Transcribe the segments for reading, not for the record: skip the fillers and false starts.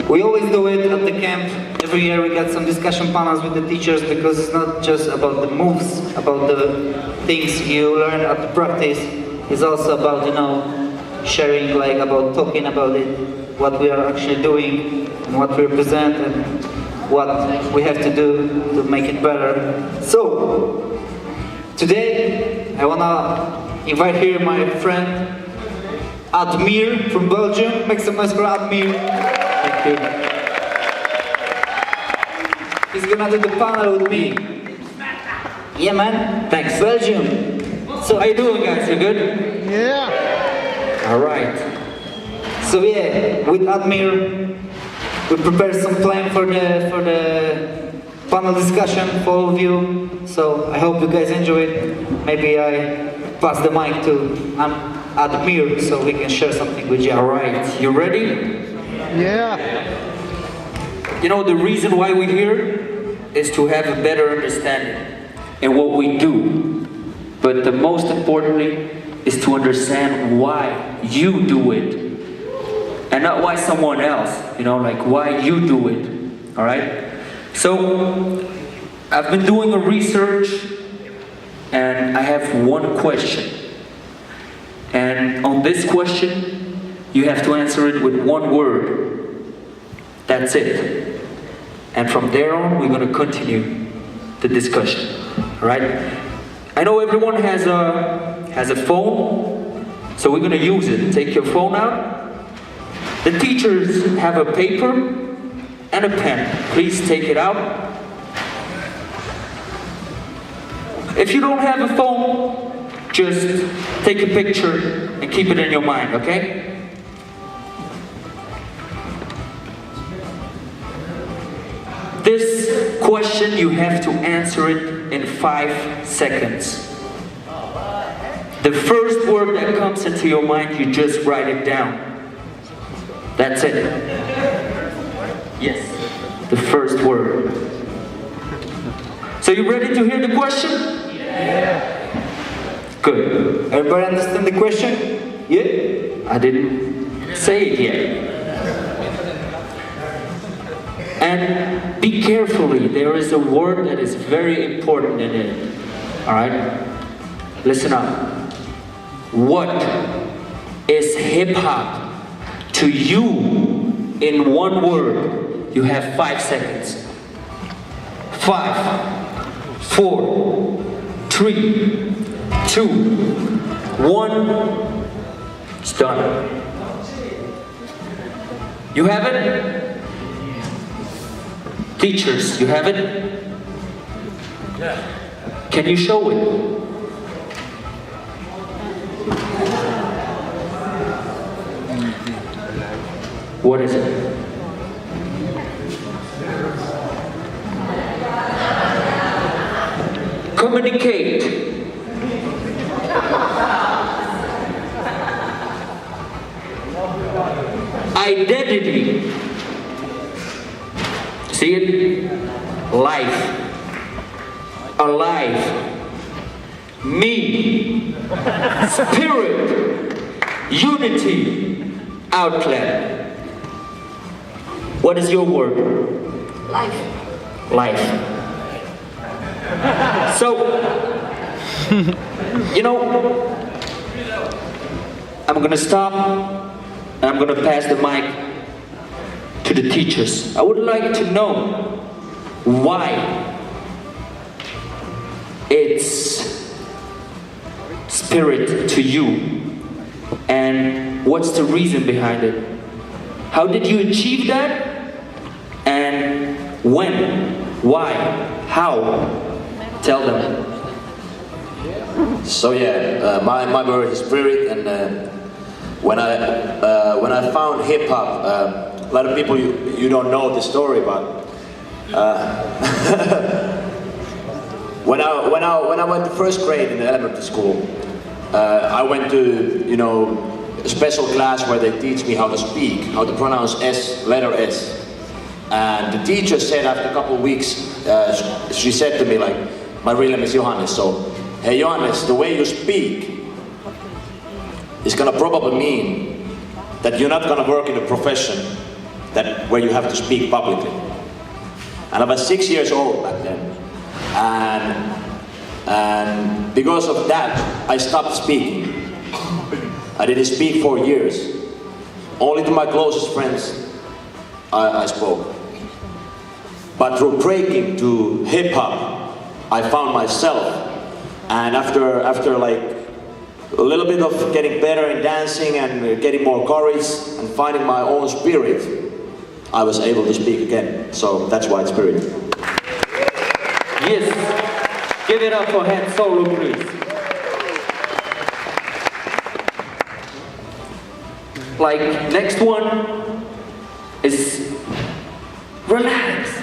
We always do it at the camp. Every year we get some discussion panels with the teachers because it's not just about the moves, about the things you learn at the practice. It's also about, sharing, like about talking about it, what we are actually doing, and what we represent, and what we have to do to make it better. So, today I wanna invite here my friend Admir from Belgium. Make some noise for Admir. Thank you. He's gonna do the panel with me. Yeah, man. Thanks. Belgium. So how you doing, guys? You good? Yeah. All right. So yeah, with Admir, we prepared some plan for the panel discussion for all of you. So I hope you guys enjoy it. Maybe I pass the mic to Admir so we can share something with you. All right, you ready? Yeah. The reason why we're here is to have a better understanding in what we do. But the most importantly is to understand why you do it. And not why someone else, like why you do it. All right? So, I've been doing a research and I have one question. And on this question, you have to answer it with one word. That's it. And from there on, we're going to continue the discussion. All right? I know everyone has a phone, so we're going to use it. Take your phone out. The teachers have a paper and a pen. Please take it out. If you don't have a phone, just take a picture and keep it in your mind, okay? This question, you have to answer it in 5 seconds. The first word that comes into your mind, you just write it down. That's it. Yes, the first word. So you ready to hear the question? Yeah. Good. Everybody understand the question? Yeah? I didn't say it yet. And be carefully, there is a word that is very important in it. Alright? Listen up. What is hip-hop to you in one word? You have 5 seconds. 5, 4, 3, 2, 1. It's done. You have it? Teachers, you have it? Yeah. Can you show it? What is it? Communicate. Identity. See it? Life. Alive. Me. Spirit. Unity. Outlet. What is your word? Life. Life. So, I'm gonna stop and I'm gonna pass the mic to the teachers. I would like to know why it's spirit to you and what's the reason behind it. How did you achieve that? And when? Why? How? Tell them. So yeah, my word is spirit, and when I found hip hop, a lot of people you don't know the story, but when I went to first grade in the elementary school, I went to a special class where they teach me how to speak, how to pronounce S, letter S. And the teacher said after a couple of weeks, she said to me like, my real name is Johannes, so, hey Johannes, the way you speak is gonna probably mean that you're not gonna work in a profession that where you have to speak publicly. And I was 6 years old back then. And because of that, I stopped speaking. I didn't speak for years. Only to my closest friends I spoke. But through breaking to hip-hop, I found myself. And after like a little bit of getting better in dancing and getting more courage and finding my own spirit, I was able to speak again. So that's why it's Spirit. Yes. Give it up for Han Solo, please. Like, next one is relax.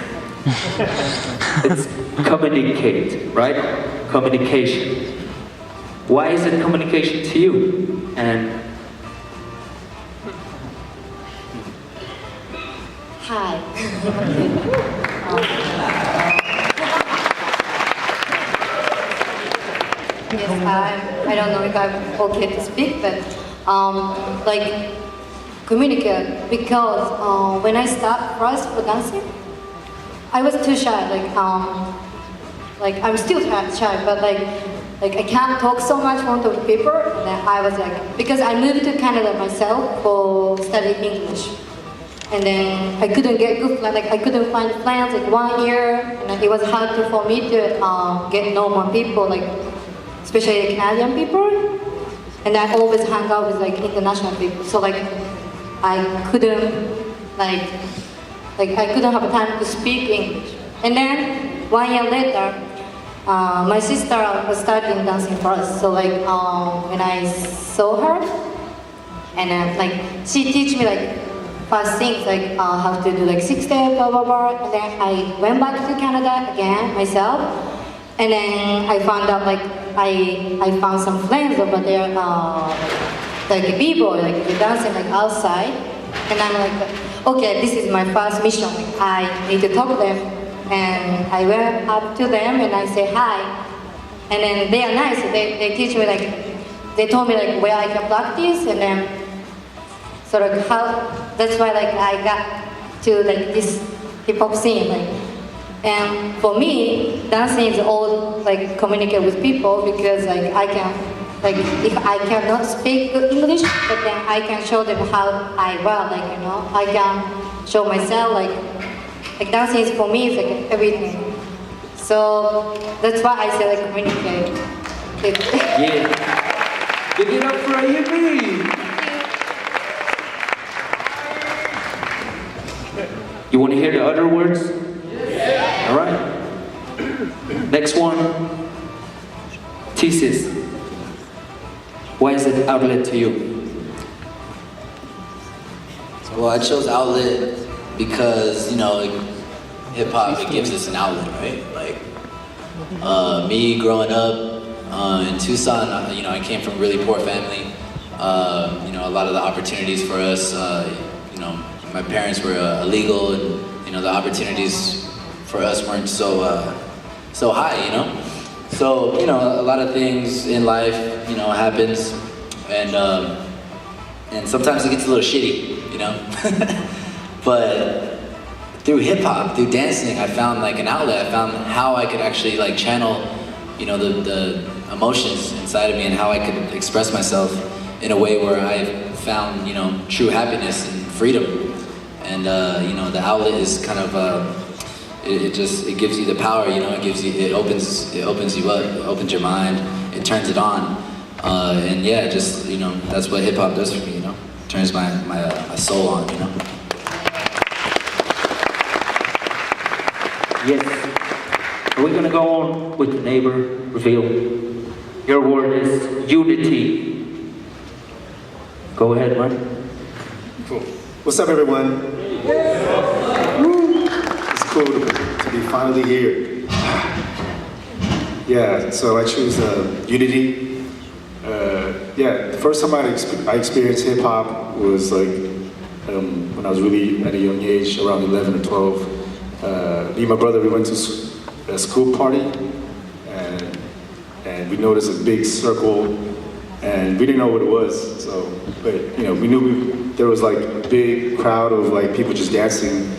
It's communicate, right? Communication. Why is it communication to you? And Hi. Yes, I don't know if I'm okay to speak, but like communicate, because when I started first for dancing, I was too shy. Like I'm still shy, but like I can't talk so much in front of people. And then I was like, because I moved to Canada myself for studying English. And then I couldn't get good plans, like I couldn't find plans like 1 year, and it was hard for me to get know more people, like especially Canadian people. And I always hang out with like international people, so like I couldn't like I couldn't have time to speak English. And then 1 year later, my sister was starting dancing first. So like when I saw her, and like she teach me like first things like how to do like 6 steps, blah blah blah. And then I went back to Canada again myself, and then I found out like I found some friends over there, like b-boy, like dancing like outside, and I'm like, okay, this is my first mission. Like I need to talk to them, and I went up to them and I say hi, and then they are nice. They teach me like they told me like where I can practice, and then. So like how, that's why like I got to like this hip hop scene, like, and for me, dancing is all like communicate with people, because like I can, like if I cannot speak good English, but then I can show them how I well, like you know, I can show myself like dancing is for me is like everything. So that's why I say like communicate. yeah, give it up for Ayumi. You want to hear the other words? Yeah. All right. Next one. Thesis. Why is it outlet to you? Well, I chose outlet because, you know, like, hip-hop, it gives us an outlet, right? Like, me growing up in Tucson, you know, I came from a really poor family. You know, a lot of the opportunities for us, you know, my parents were illegal, and you know the opportunities for us weren't so high, you know. So you know a lot of things in life, you know, happens, and sometimes it gets a little shitty, you know. But through hip hop, through dancing, I found like an outlet. I found how I could actually like channel, you know, the emotions inside of me, and how I could express myself in a way where I found, you know, true happiness and freedom. And you know, the outlet is kind of it gives you the power, you know. It opens you up, it opens your mind, it turns it on, and yeah, just you know, that's what hip hop does for me, you know. It turns my soul on, you know. Yes. We're gonna go on with the neighbor reveal. Your word is unity. Go ahead, man. Cool. What's up, everyone? It's cool to be finally here. Yeah, so I choose Unity. Yeah, the first time I experienced hip hop was like when I was really at a young age, around 11 or 12. Me and my brother, we went to a school party, and we noticed a big circle and we didn't know what it was. So, but you know, we knew there was like a big crowd of like people just dancing.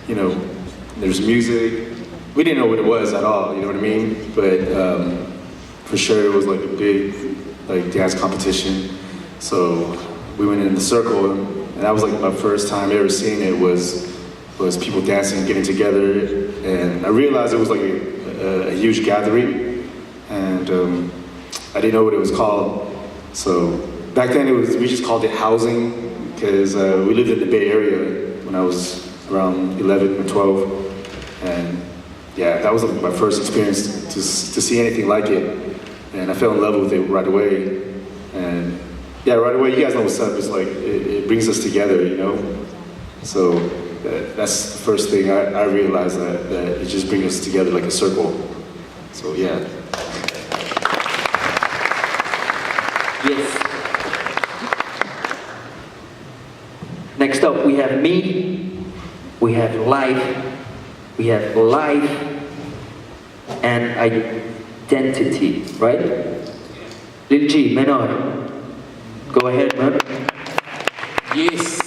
You know, there's music. We didn't know what it was at all. You know what I mean? But for sure, it was like a big like dance competition. So we went in the circle, and that was like my first time ever seeing it. Was people dancing, getting together, and I realized it was like a huge gathering, and I didn't know what it was called. So back then we just called it housing, because we lived in the Bay Area when I was around 11 or 12, and yeah, that was like my first experience to see anything like it, and I fell in love with it right away. And yeah, right away, you guys know what's up. It's like it brings us together, you know. So that's the first thing I realized, that it just brings us together like a circle. So yeah. Yes. Next up, we have me, we have life, and identity, right? Lil G, Menor, go ahead, man. Yes.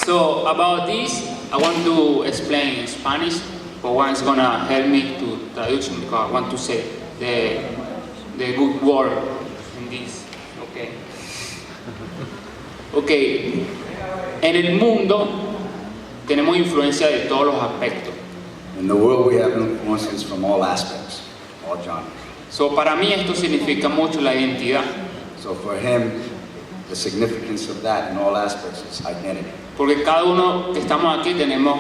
So about this, I want to explain in Spanish, but one's gonna help me to traduction, because I want to say the good word in this. Okay. Okay. En el mundo tenemos influencia de todos los aspectos. In the world, we have influences from all aspects, all genres. So para mí esto significa mucho la identidad. So for him, the significance of that in all aspects is identity. Porque cada uno que estamos aquí tenemos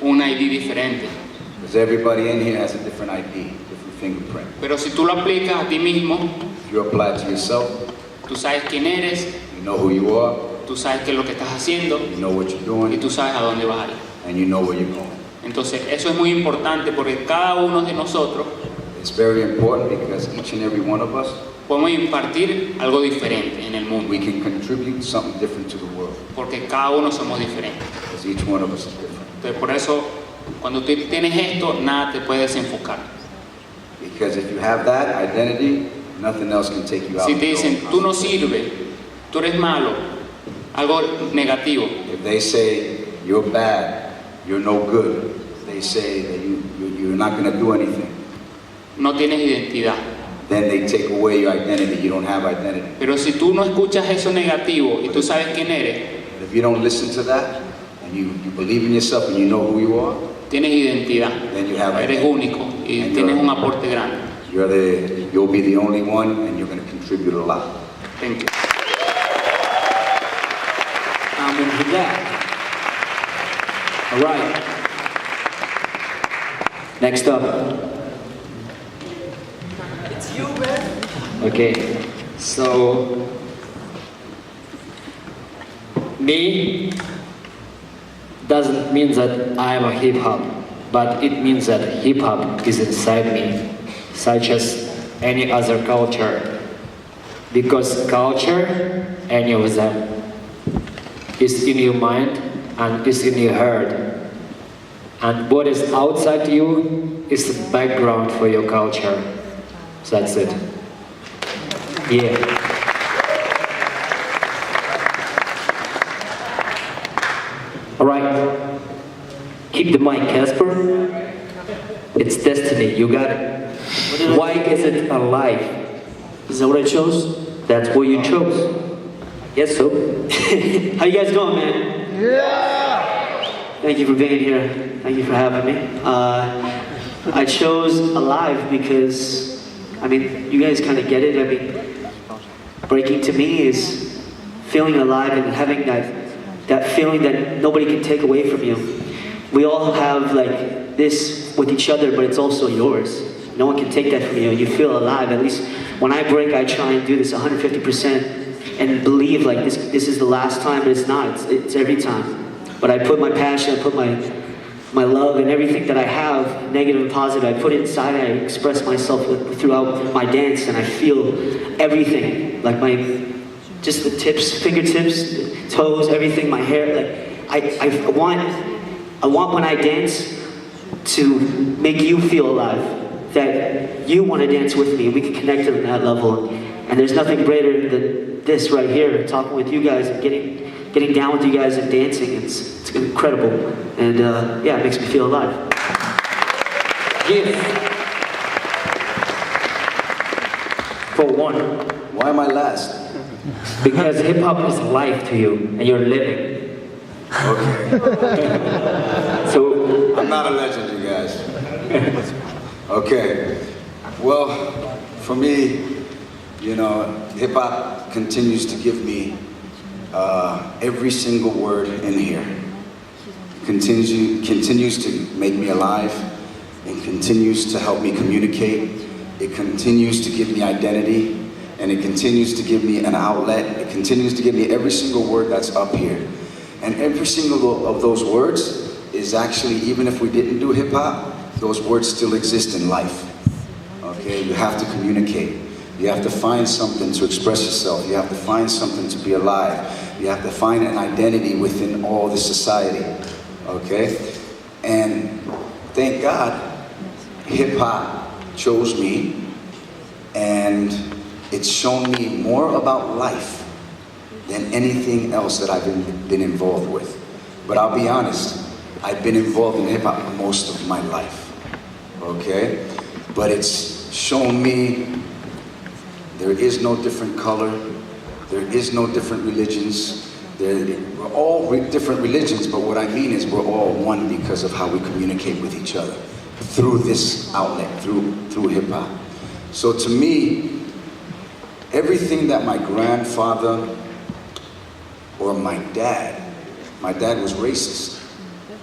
un ID diferente. Because everybody in here has a different ID, different fingerprint. Pero si tú lo aplicas a ti mismo, If you apply it to yourself, tú sabes quién eres, you know who you are, tú sabes qué es lo que estás haciendo you know what you're y doing, tú sabes a dónde vas a ir. and you know where you're going. Entonces eso es muy importante porque cada uno de nosotros It's very important because each and every one of us, podemos impartir algo diferente en el mundo. we can contribute something different to the world. Porque cada uno somos diferentes. Because each one of us is different. Entonces por eso cuando tú tienes esto, nada te puede desenfocar. Because if you have that identity, nothing else can take you out. Si of te your dicen, own tú no concept. sirves, tú eres malo, algo negativo, If they say you're bad, you're no good, they say that you're not going to do anything, no tienes identidad. then they take away your identity. You don't have identity. Pero si tú no escuchas eso negativo y tú sabes quién eres, But if you don't listen to that, and you believe in yourself and you know who you are, tienes identidad, then you have eres identity. único y And tienes you're- un aporte grande. You'll be the only one, and you're going to contribute a lot. Thank you. I'm into that. All right. Next up. It's you, man. Okay, so me doesn't mean that I'm a hip hop, but it means that hip hop is inside me, such as any other culture. Because culture, any of them, is in your mind and is in your heart. And what is outside you is the background for your culture. So that's it. Yeah. All right. Keep the mic, Casper. It's destiny. You got it. Why is it alive? Is that what I chose? That's what you chose. Yes, so. How you guys going, man? Yeah! Thank you for being here. Thank you for having me. I chose Alive because, I mean, you guys kind of get it. I mean, breaking to me is feeling alive and having that feeling that nobody can take away from you. We all have like this with each other, but it's also yours. No one can take that from you. You feel alive. At least when I break, I try and do this 150% and believe like this is the last time, but it's not. It's every time. But I put my passion, I put my love and everything that I have, negative and positive, I put it inside and I express myself throughout my dance, and I feel everything, like just the tips, fingertips, toes, everything, my hair. Like I want when I dance to make you feel alive, that you want to dance with me, and we can connect on that level. And there's nothing greater than this right here, talking with you guys and getting down with you guys and dancing. It's incredible. And yeah, it makes me feel alive. Give. For one. Why am I last? Because hip hop is life to you, and you're living. Okay. So I'm not a legend, you guys. Okay. Well, for me, you know, hip hop continues to give me every single word in here. Continues to make me alive. It continues to help me communicate. It continues to give me identity. And it continues to give me an outlet. It continues to give me every single word that's up here. And every single of those words is actually, even if we didn't do hip hop, those words still exist in life. Okay, you have to communicate. You have to find something to express yourself. You have to find something to be alive. You have to find an identity within all this society. Okay? And thank God, hip hop chose me, and it's shown me more about life than anything else that I've been involved with. But I'll be honest, I've been involved in hip hop most of my life. Okay? But it's shown me there is no different color, there is no different religions. We're all different religions, but what I mean is we're all one because of how we communicate with each other through this outlet, through hip hop. So to me, everything that my grandfather or my dad was racist,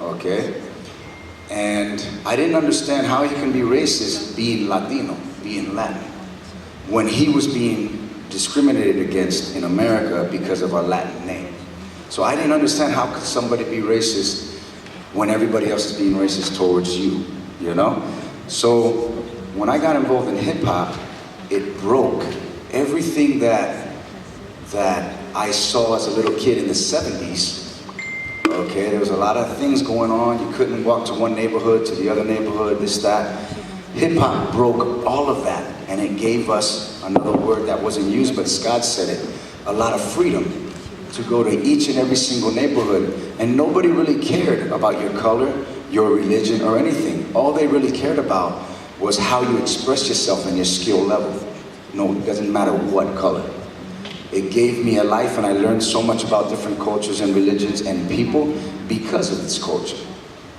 okay? And I didn't understand how he can be racist being Latino, being Latin, when he was being discriminated against in America because of our Latin name. So I didn't understand how could somebody be racist when everybody else is being racist towards you, you know? So when I got involved in hip hop, it broke everything that I saw as a little kid in the 70s. Okay, there was a lot of things going on. You couldn't walk to one neighborhood to the other neighborhood, this, that. Hip hop broke all of that, and it gave us another word that wasn't used, but Scott said it, a lot of freedom to go to each and every single neighborhood, and nobody really cared about your color, your religion, or anything. All they really cared about was how you express yourself and your skill level. No, it doesn't matter what color. It gave me a life, and I learned so much about different cultures and religions and people because of this culture.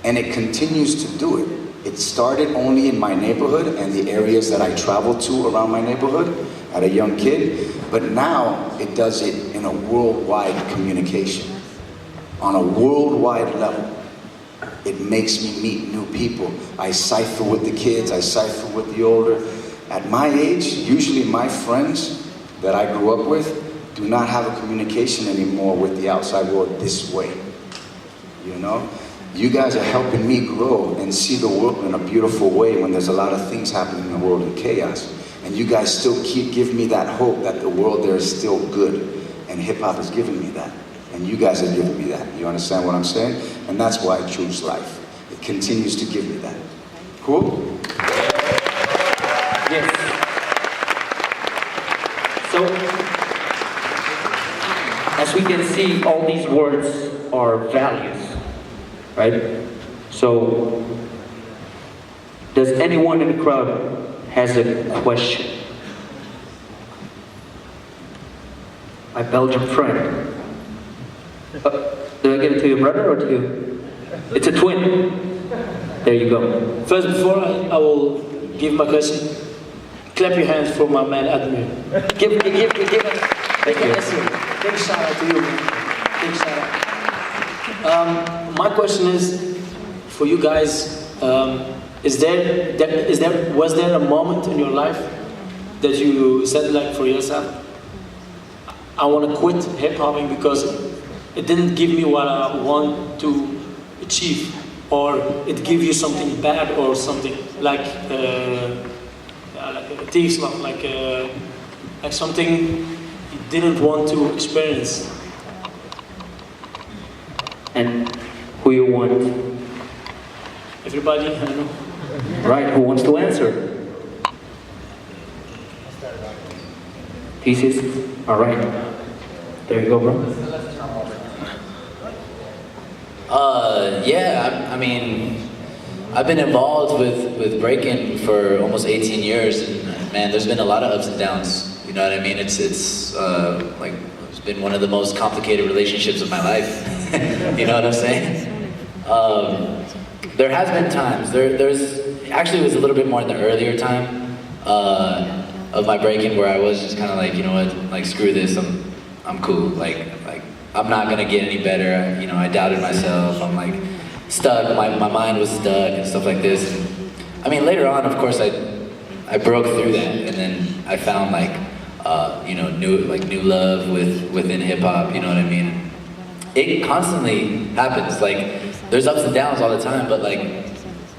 And it continues to do it. It started only in my neighborhood and the areas that I traveled to around my neighborhood as a young kid, but now it does it in a worldwide communication, on a worldwide level. It makes me meet new people. I cipher with the kids, I cipher with the older. At my age, usually my friends that I grew up with do not have a communication anymore with the outside world this way, you know? You guys are helping me grow and see the world in a beautiful way when there's a lot of things happening in the world in chaos. And you guys still give me that hope that the world there is still good. And hip hop is giving me that. And you guys are giving me that. You understand what I'm saying? And that's why I choose life. It continues to give me that. Cool? yes. So, as we can see, all these words are values. Right? So, does anyone in the crowd has a question? My Belgian friend. Do I give it to your brother or to you? It's a twin. There you go. First, before I will give my question, clap your hands for my man Admir. Give it. Thank you. Big shout out to you. Big shout out. My question is for you guys. Was there a moment in your life that you said like for yourself, I want to quit hip hopping because it didn't give me what I want to achieve, or it gave you something bad or something like a thief's love, like something you didn't want to experience? And who you want? Everybody, I don't know. Right, who wants to answer? Thesis? Alright. There you go, bro. Yeah, I mean, I've been involved with breaking for almost 18 years, and man, there's been a lot of ups and downs. You know what I mean? It's been one of the most complicated relationships of my life. You know what I'm saying? There has been times. There's actually it was a little bit more in the earlier time of my breaking where I was just kind of like, you know what, like screw this, I'm cool. Like I'm not gonna get any better. You know, I doubted myself. I'm like stuck. My mind was stuck and stuff like this. And, I mean, later on, of course, I broke through that, and then I found like you know, new love within hip hop. You know what I mean? It constantly happens. Like there's ups and downs all the time, but like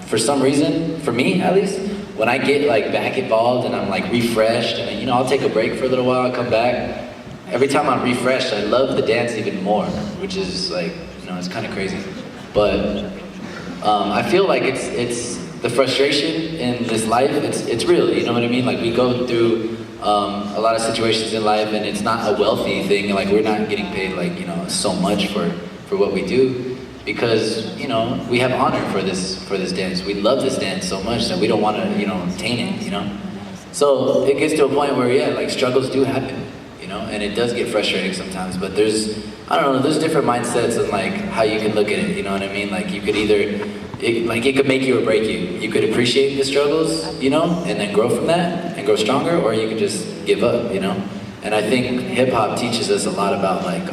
for some reason, for me at least, when I get like back involved and I'm like refreshed, and you know, I'll take a break for a little while, come back. Every time I'm refreshed, I love the dance even more, which is like, you know, it's kind of crazy. But I feel like it's the frustration in this life. It's real. You know what I mean? Like we go through a lot of situations in life, and it's not a wealthy thing. Like we're not getting paid like, you know, so much for what we do, because you know we have honor for this dance. We love this dance so much that we don't want to, you know, taint it. You know, so it gets to a point where yeah, like struggles do happen. You know, and it does get frustrating sometimes. But there's different mindsets and like how you can look at it. You know what I mean? Like you could either it could make you or break you. You could appreciate the struggles, you know, and then grow from that and grow stronger, or you could just give up, you know. And I think hip hop teaches us a lot about like,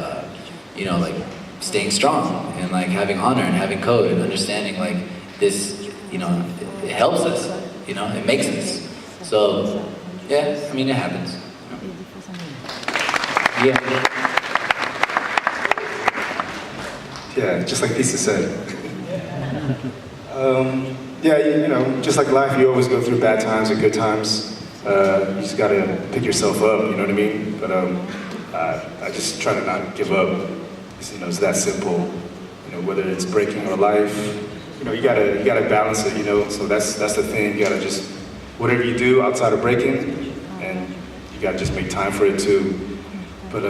you know, like staying strong and like having honor and having code and understanding like this, you know, it helps us, you know, it makes us. So yeah, I mean, it happens. Yeah, just like Thesis said. Yeah, you know, just like life, you always go through bad times and good times. You just gotta pick yourself up, you know what I mean? But I just try to not give up. You know, it's that simple. You know, whether it's breaking or life, you know, you gotta balance it. You know, so that's the thing. You gotta just whatever you do outside of breaking, and you gotta just make time for it too. But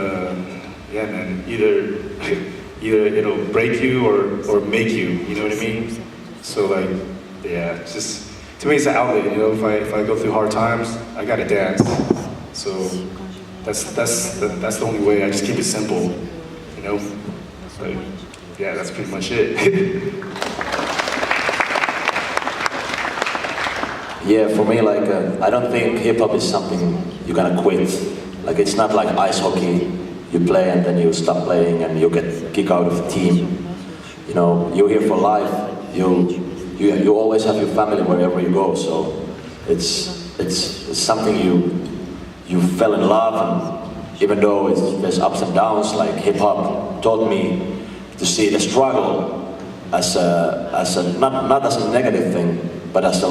yeah, man, either it'll break you or make you. You know what I mean? So like, yeah, it's just to me it's an outlet. You know, if I go through hard times, I gotta dance. So that's the only way. I just keep it simple. You know, so yeah, that's pretty much it. Yeah, for me, like, I don't think hip-hop is something you're gonna quit. Like, it's not like ice hockey. You play and then you stop playing and you get kicked out of the team. You know, you're here for life. You always have your family wherever you go. So it's something you fell in love, and even though there's ups and downs, like hip-hop taught me to see the struggle as a not as a negative thing, but as a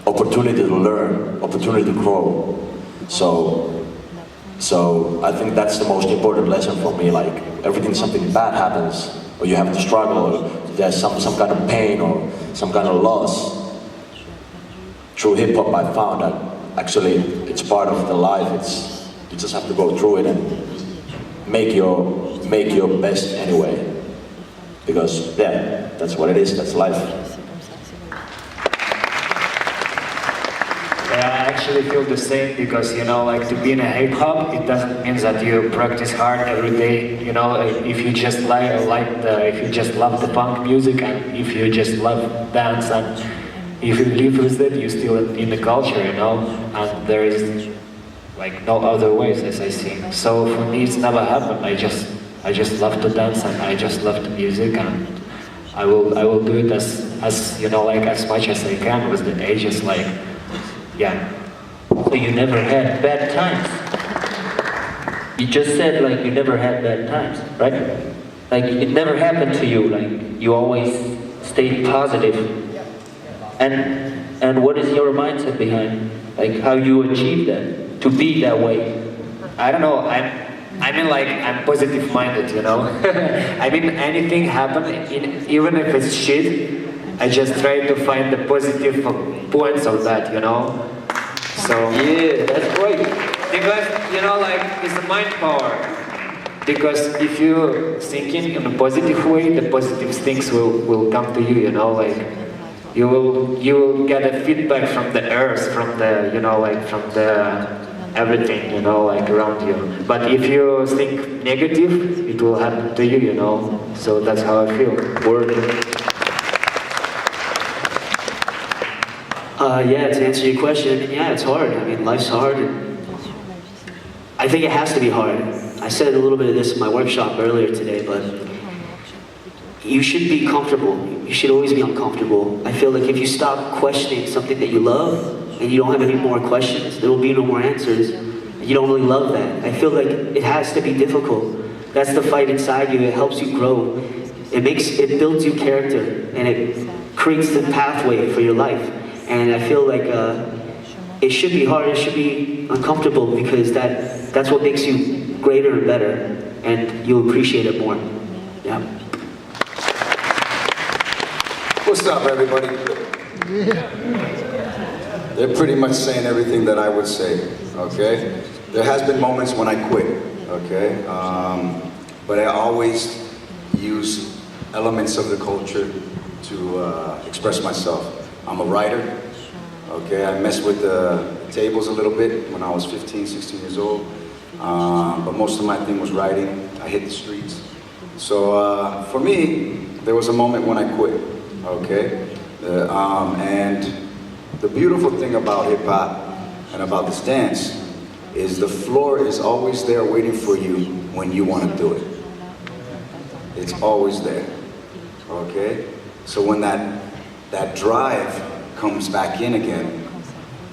opportunity to learn, opportunity to grow. So I think that's the most important lesson for me. Like something bad happens, or you have to struggle, or there's some kind of pain or some kind of loss. Through hip hop, I found that actually it's part of the life. You just have to go through it and make your best anyway. Because yeah, that's what it is. That's life. Yeah, I actually feel the same, because you know, like to be in a hip hop, it doesn't mean that you practice hard every day. You know, if you just if you just love the punk music, and if you just love dance, and if you live with it, you're still in the culture, you know. And there is like no other ways, as I see. So for me, it's never happened. I just love to dance, and I just love the music, and I will do it as you know, like as much as I can with the ages, like. Yeah. So you never had bad times? You just said like you never had bad times, right? Like it never happened to you, like you always stayed positive. And what is your mindset behind, like how you achieve that, to be that way? I don't know, I mean like I'm positive minded, you know? I mean anything happen, even if it's shit, I just try to find the positive points of that, you know? So yeah, that's great. Because, you know, like, it's a mind power. Because if you thinking in a positive way, the positive things will come to you, you know, like, you will get a feedback from the earth, from the, you know, like, from the everything, you know, like, around you. But if you think negative, it will happen to you, you know. So that's how I feel. Word. Yeah, to answer your question, yeah, it's hard. I mean, life's hard. I think it has to be hard. I said a little bit of this in my workshop earlier today, but you should be comfortable. You should always be uncomfortable. I feel like if you stop questioning something that you love and you don't have any more questions, there will be no more answers. You don't really love that. I feel like it has to be difficult. That's the fight inside you. It helps you grow. It builds you character, and it creates the pathway for your life. And I feel like it should be hard, it should be uncomfortable, because that's what makes you greater and better, and you'll appreciate it more. Yeah. What's up, everybody? They're pretty much saying everything that I would say, okay? There has been moments when I quit, okay? But I always use elements of the culture to express myself. I'm a writer, okay? I messed with the tables a little bit when I was 15, 16 years old. But most of my thing was writing. I hit the streets. So for me, there was a moment when I quit, okay? And the beautiful thing about hip hop and about this dance is the floor is always there waiting for you when you want to do it. It's always there, okay? So when that drive comes back in again,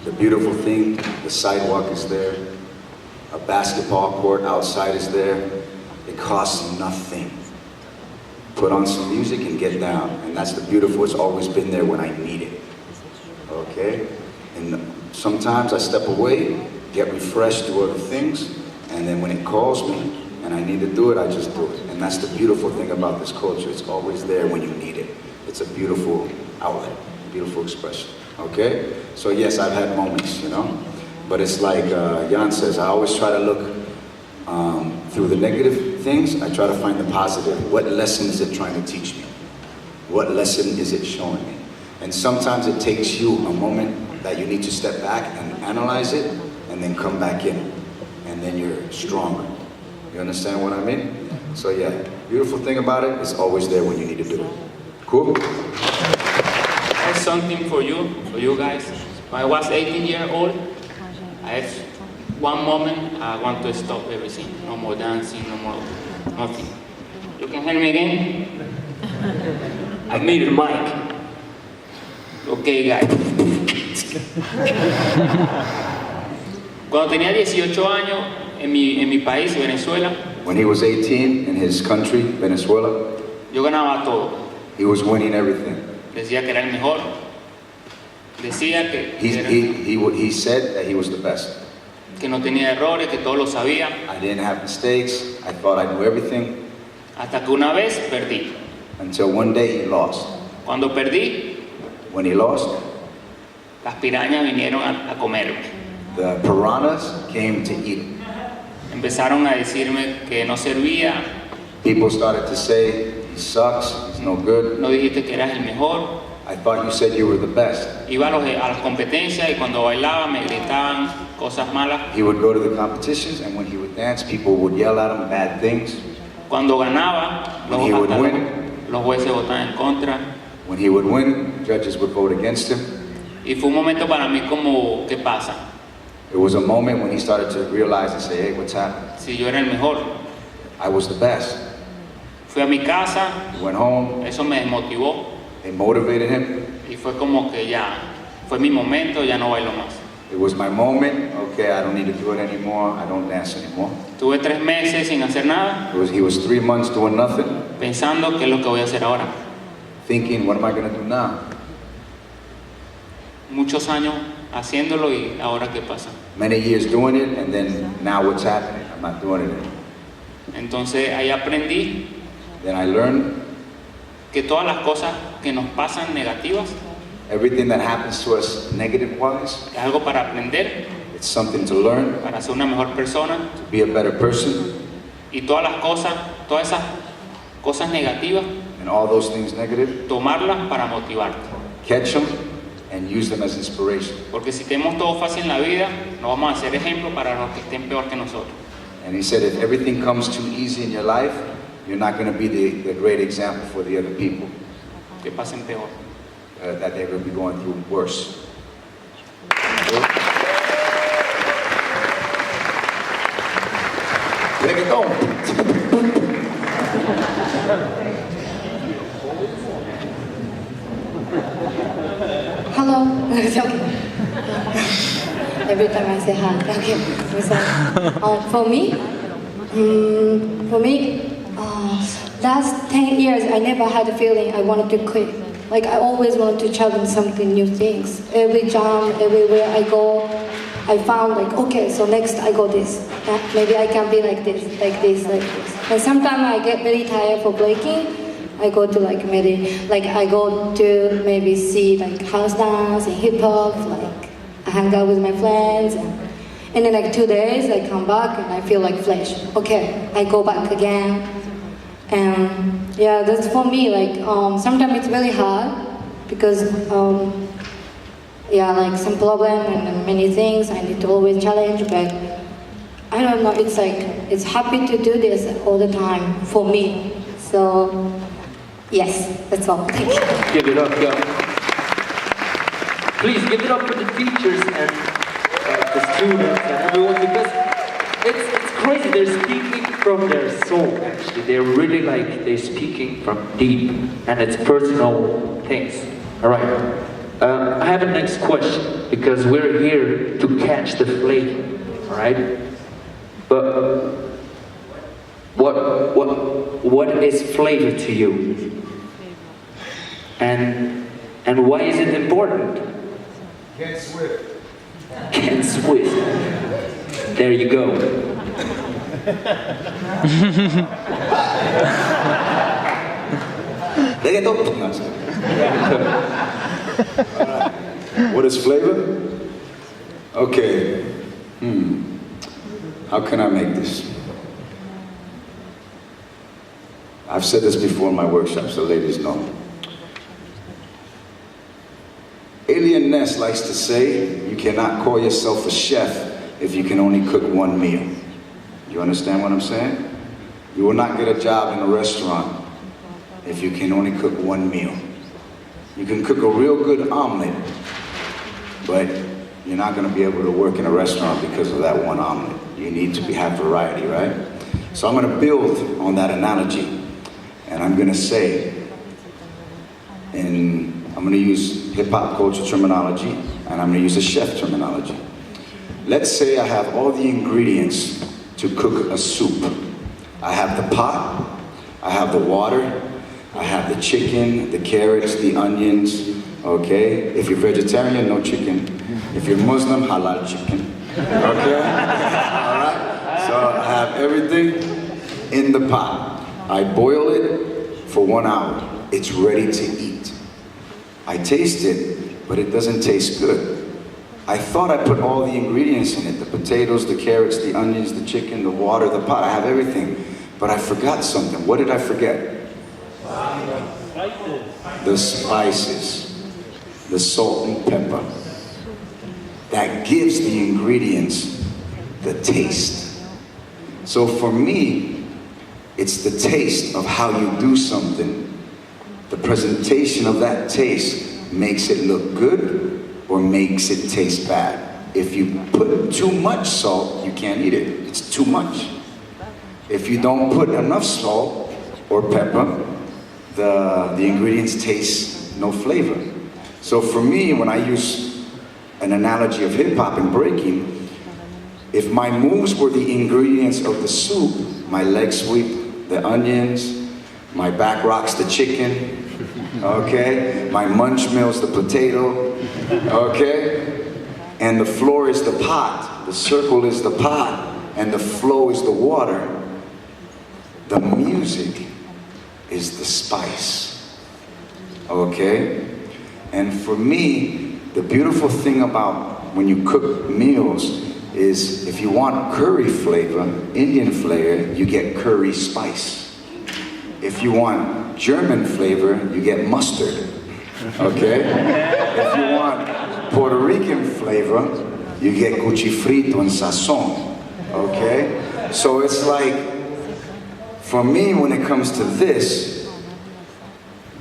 the beautiful thing, the sidewalk is there, a basketball court outside is there, it costs nothing. Put on some music and get down, and that's the beautiful, it's always been there when I need it, okay? And sometimes I step away, get refreshed, do other things, and then when it calls me and I need to do it, I just do it. And that's the beautiful thing about this culture, it's always there when you need it. It's a beautiful outlet, beautiful expression, okay? So yes, I've had moments, you know? But it's like Jan says, I always try to look through the negative things, I try to find the positive. What lesson is it trying to teach me? What lesson is it showing me? And sometimes it takes you a moment that you need to step back and analyze it, and then come back in. And then you're stronger. You understand what I mean? So yeah, beautiful thing about it, it's always there when you need to do it. Cool? I have something for you guys. When I was 18 years old, I have one moment I want to stop everything. No more dancing, no more nothing. You can help me again? I made a mic. Okay, guys. Cuando tenía 18 años en mi país, Venezuela, when he was 18 in his country, Venezuela, yo ganaba todo. he was winning everything. Decía que era el mejor. Decía que He said that he was the best. que no tenía errores, que todo lo sabía. I didn't have mistakes. I thought I knew everything. Hasta que una vez perdí. Until one day he lost. Cuando perdí, When he lost, las pirañas vinieron a comerme. the piranhas came to eat him. Empezaron a decirme que no servía. People started to say, he sucks, he's no good. No dijiste que eras el mejor. I thought you said you were the best. Iba a las competencias y cuando bailaba me gritaban cosas malas. He would go to the competitions, and when he would dance, people would yell at him bad things. Cuando ganaba, When he would win, los jueces votaban en contra. when he would win, judges would vote against him. Y fue un momento para mí como, ¿qué pasa? It was a moment when he started to realize and say, hey, what's happening? Si yo era el mejor. I was the best. Fui a mi casa, He went home, eso me desmotivó it motivated him. y fue como que ya, fue mi momento, ya no bailo más. It was my moment, okay, I don't need to do it anymore, I don't dance anymore. Tuve 3 meses sin hacer nada, He was 3 months doing nothing, pensando qué es lo que voy a hacer ahora. thinking, what am I going to do now? Muchos años haciéndolo y ahora qué pasa. Many years doing it, and then now what's happening? I'm not doing it anymore. Entonces ahí aprendí Then I learned que todas las cosas que nos pasan negativas everything that happens to us negative-wise, es algo para aprender It's something to learn, para ser una mejor persona, to be a better person, y todas las cosas, todas esas cosas negativas, and all those things negative, tomarlas para motivarte. catch them and use them as inspiration. Porque si tenemos todo fácil en la vida, no vamos a ser ejemplo para los que estén peor que nosotros. And he said, if everything comes too easy in your life, you're not going to be the great example for the other people. Que pasen peor. That they're going to be going through worse. Reggaeton. Hello. It's okay. Every time I say hi. Okay. I'm sorry. For me, last 10 years I never had a feeling I wanted to quit. Like I always wanted to challenge something new things. Every jump, everywhere I go, I found like, okay, so next I go this. Maybe I can be like this, like this, like this. And sometimes I get very tired for breaking. I go to I go to maybe see like house dance and hip hop, like I hang out with my friends. And then like 2 days I come back and I feel like flesh. Okay, I go back again. And yeah, that's for me, like sometimes it's really hard because like some problem and many things I need to always challenge, but I don't know, it's like, it's happy to do this all the time for me. So yes, that's all. Thank you. Give it up, guys. Please give it up for the teachers and the students and everyone, because it's crazy. They're speaking from their soul, actually. They're really they're speaking from deep, and it's personal things. All right. I have a next question, because we're here to catch the flavor, all right? But what is flavor to you? And why is it important? Can't swim. Can't swim. There you go. What is flavor? Okay. How can I make this? I've said this before in my workshops, so ladies know. Alien Ness likes to say, you cannot call yourself a chef if you can only cook one meal. You understand what I'm saying? You will not get a job in a restaurant if you can only cook one meal. You can cook a real good omelet, but you're not going to be able to work in a restaurant because of that one omelet. You need to have variety, right? So I'm going to build on that analogy, and I'm going to say, and I'm going to use hip-hop culture terminology, and I'm going to use a chef terminology. Let's say I have all the ingredients to cook a soup. I have the pot, I have the water, I have the chicken, the carrots, the onions, okay? If you're vegetarian, no chicken. If you're Muslim, halal chicken, okay? All right? So I have everything in the pot. I boil it for 1 hour. It's ready to eat. I taste it, but it doesn't taste good. I thought I put all the ingredients in it, the potatoes, the carrots, the onions, the chicken, the water, the pot, I have everything. But I forgot something. What did I forget? The spices, the salt and pepper. That gives the ingredients the taste. So for me, it's the taste of how you do something. The presentation of that taste makes it look good or makes it taste bad. If you put too much salt, you can't eat it. It's too much. If you don't put enough salt or pepper, the ingredients taste no flavor. So for me, when I use an analogy of hip hop and breaking, if my moves were the ingredients of the soup, my leg sweep, the onions, my back rocks, the chicken, okay? My munch mills, the potato, okay? And the floor is the pot, the circle is the pot, and the flow is the water. The music is the spice, okay? And for me, the beautiful thing about when you cook meals is if you want curry flavor, Indian flavor, you get curry spice. If you want German flavor, you get mustard, okay? If you want Puerto Rican flavor, you get cuchifrito and sazon, okay? So it's like, for me, when it comes to this,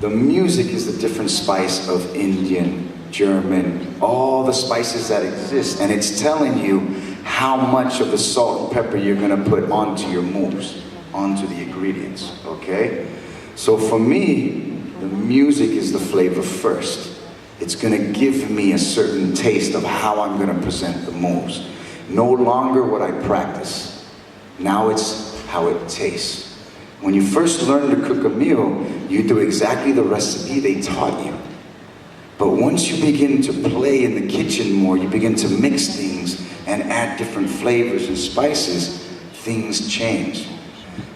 the music is the different spice of Indian, German, all the spices that exist, and it's telling you how much of the salt and pepper you're gonna put onto your moves, onto the ingredients, okay? So for me, the music is the flavor first. It's gonna give me a certain taste of how I'm gonna present the moves. No longer what I practice. Now it's how it tastes. When you first learn to cook a meal, you do exactly the recipe they taught you. But once you begin to play in the kitchen more, you begin to mix things and add different flavors and spices, things change.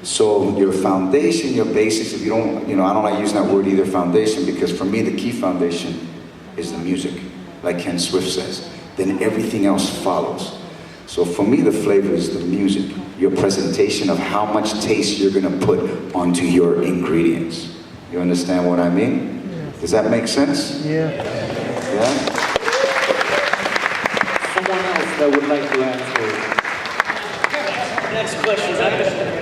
So your foundation, your basics, if you don't, I don't like using that word either, foundation, because for me the key foundation is the music, like Ken Swift says. Then everything else follows. So for me the flavor is the music, your presentation of how much taste you're gonna put onto your ingredients. You understand what I mean? Does that make sense? Yeah. Yeah? Someone else that would like to answer. Next question.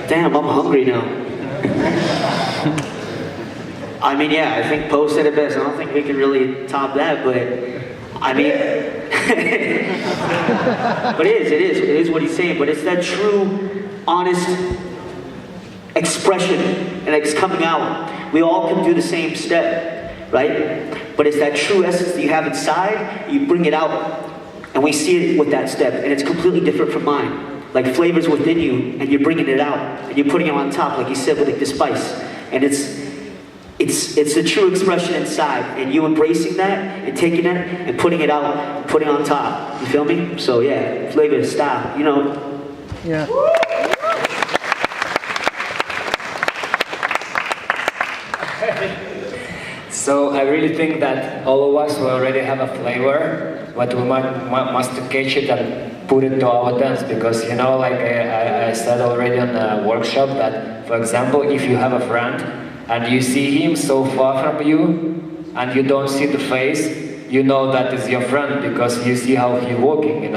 Damn, I'm hungry now. I mean, yeah, I think Poe said it best. I don't think we can really top that, but I mean, but it is what he's saying. But it's that true, honest expression, and it's coming out. We all can do the same step, right? But it's that true essence that you have inside. You bring it out, and we see it with that step, and it's completely different from mine. Like flavors within you, and you're bringing it out, and you're putting it on top, like you said, with like the spice. And it's the true expression inside, and you embracing that, and taking it, and putting it out, and putting it on top. You feel me? So yeah, flavor, style, Yeah. So I really think that all of us will already have a flavor, but we must catch it and put it to our dance, because like I said already on the workshop that, for example, if you have a friend and you see him so far from you and you don't see the face, you know that is your friend because you see how he's walking, and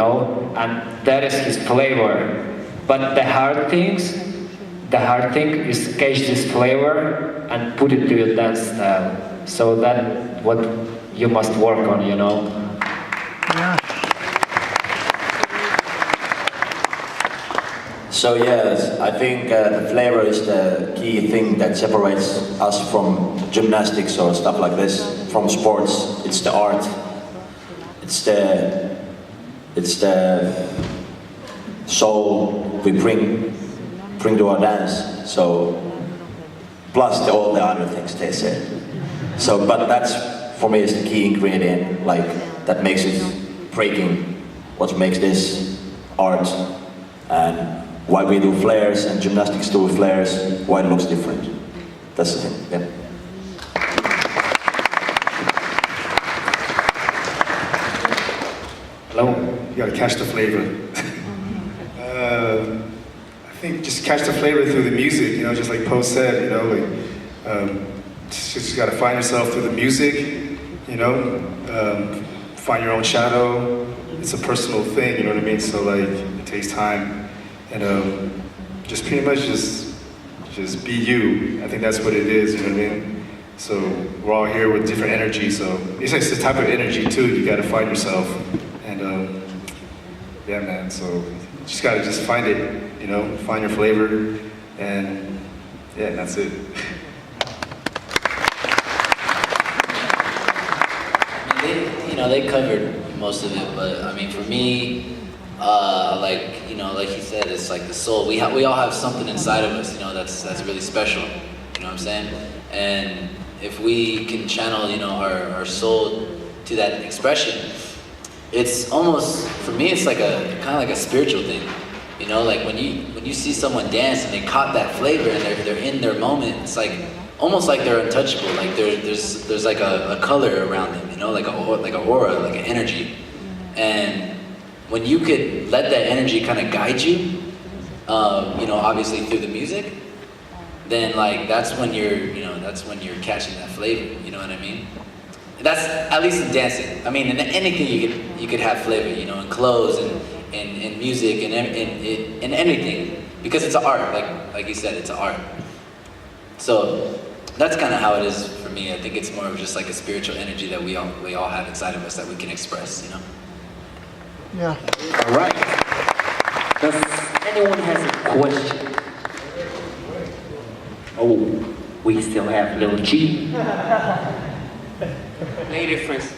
that is his flavor. But the hard thing is catch this flavor and put it to your dance style. So that's what you must work on, Yeah. So yes, I think the flavor is the key thing that separates us from gymnastics or stuff like this, from sports. It's the art. It's the soul we bring to our dance. So plus all the other things they said. So, but that's for me is the key ingredient, like that makes it breaking. What makes this art and why we do flares and gymnastics do flares, why it looks different. That's the thing, yeah. Hello? You gotta catch the flavor. I think just catch the flavor through the music, just like Poe said, just gotta find yourself through the music, find your own shadow. It's a personal thing, you know what I mean? So like, it takes time, and just pretty much just be you. I think that's what it is, you know what I mean? So we're all here with different energy, so it's like the type of energy too, you gotta find yourself, and yeah man, so you just gotta find it, find your flavor, and yeah, that's it. They covered most of it, but I mean, for me, like he said, it's like the soul. We all have something inside of us, that's really special. You know what I'm saying? And if we can channel, our soul to that expression, it's almost, for me, it's like kind of like a spiritual thing. Like when you see someone dance and they caught that flavor and they're in their moment, it's like almost like they're untouchable. Like there's like a color around them, like an aura, like an energy. And when you could let that energy kind of guide you, you know, obviously through the music, then like that's when you're catching that flavor. You know what I mean? That's at least in dancing. I mean, in anything you could have flavor. You know, in clothes and in music and in anything, because it's an art. Like you said, it's an art. So that's kind of how it is for me. I think it's more of just like a spiritual energy that we all have inside of us that we can express. You know. Yeah. All right. Does anyone has a question? Oh, we still have little G. Lady first.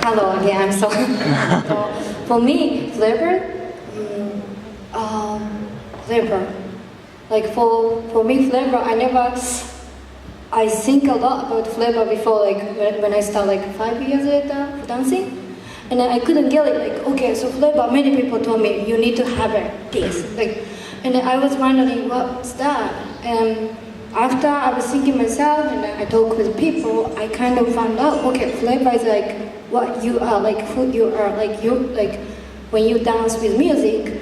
Hello again. So, for me, flavor. Flavor. Like for me, flavor. I think a lot about flavor before. Like when I start like 5 years later for dancing. And then I couldn't get it, like, okay, so flavor, many people told me, you need to have it, this. Like, and then I was wondering, what's that? And after I was thinking myself, and then I talked with people, I kind of found out, okay, flavor is like what you are, like who you are, like when you dance with music,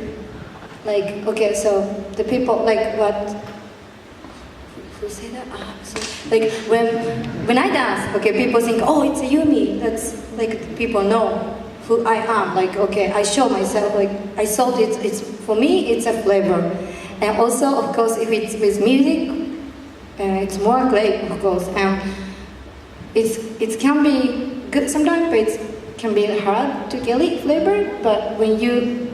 like, okay, so the people, like what, who say that? Like when I dance, okay, people think, oh, it's Ayumi. That's like people know who I am. Like, okay, I show myself. Like I thought it's for me, it's a flavor. And also, of course, if it's with music, it's more great, of course. And it can be good sometimes, but it can be hard to get it flavor. But when you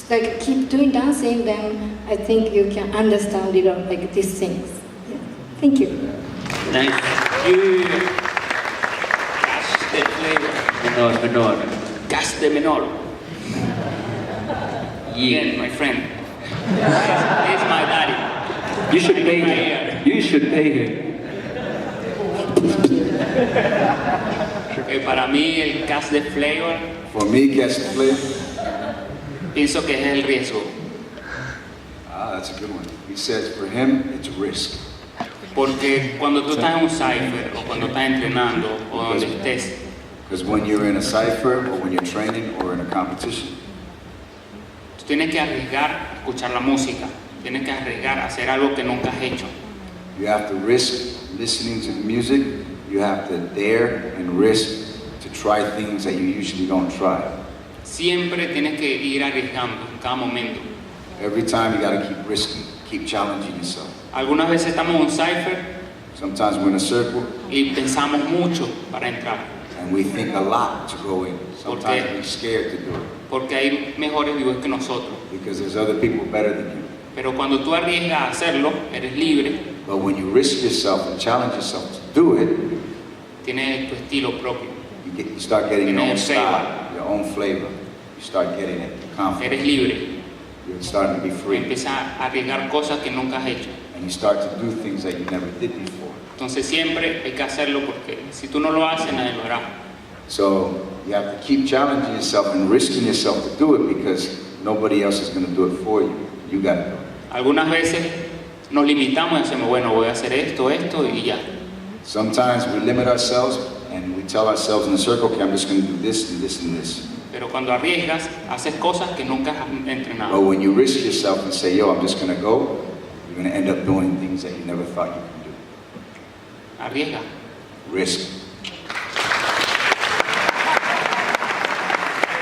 like keep doing dancing, then I think you can understand like these things. Yeah. Thank you. Nice. You catch the flavor. Menor. Catch the menor. Yeah, my friend. He's my daddy. You should pay him. You should pay him. Para mí el catch the flavor. For me, catch the flavor. Pienso que es el riesgo. Ah, that's a good one. He says for him, it's risk. Porque cuando tú estás en un cipher o cuando estás entrenando o donde estés, Because when you're in a cipher or when you're training or in a competition, tú tienes que arriesgar a escuchar la música, tienes que arriesgar a hacer algo que nunca has hecho. you have to risk listening to the music. You have to dare and risk to try things that you usually don't try. Siempre tienes que ir arriesgando en cada momento. Every time you got to keep risking, keep challenging yourself. Algunas veces estamos en un cipher Sometimes we're in a circle y pensamos mucho para entrar, and we think a lot to go in. Sometimes we're scared to do it porque hay mejores vivos que nosotros. because there's other people better than you. Pero cuando tú arriesgas a hacerlo, eres libre, But when you risk yourself and challenge yourself to do it, tienes tu estilo propio, you start getting your own Tienes style, your own flavor. You start getting it, eres confidence. libre. You're starting to be free. Empiezas a arriesgar cosas que nunca has hecho. And you start to do things that you never did before. Entonces siempre hay que hacerlo porque si tú no lo haces, nadie lo hará. So you have to keep challenging yourself and risking yourself to do it because nobody else is going to do it for you. You got to do it. Algunas veces nos limitamos y decimos, bueno, voy a hacer esto y ya. Sometimes we limit ourselves and we tell ourselves in a circle, okay, I'm just going to do this and this and this. Pero cuando arriesgas, haces cosas que nunca has But entrenado. when you risk yourself and say, yo, I'm just going to go, you're going to end up doing things that you never thought you could do. Arriesga. Risk.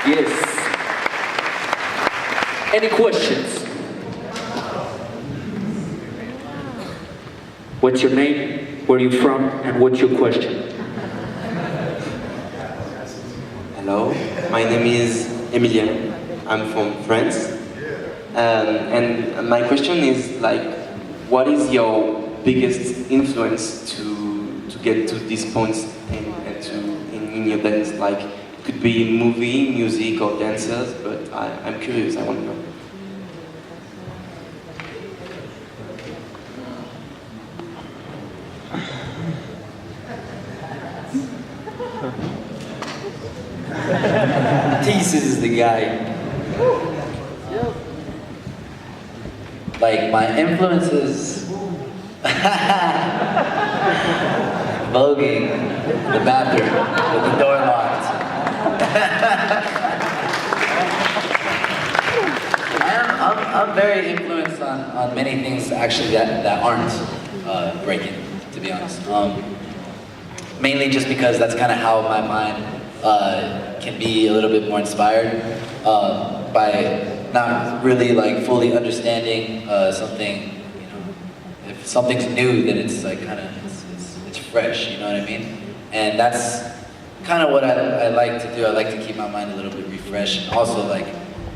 Yes. Any questions? What's your name? Where are you from? And what's your question? Hello, my name is Emilien. I'm from France. And my question is like, what is your biggest influence to get to these points in your dance? Like, it could be movie, music, or dancers, but I'm curious, I want to know. Thesis is the guy. Like my influences, voguing, the bathroom with the door locked. I'm very influenced on many things actually that aren't breaking, to be honest. Mainly just because that's kind of how my mind can be a little bit more inspired by not really like fully understanding something. You know, if something's new, then it's like kind of it's fresh. You know what I mean? And that's kind of what I like to do. I like to keep my mind a little bit refreshed, and also like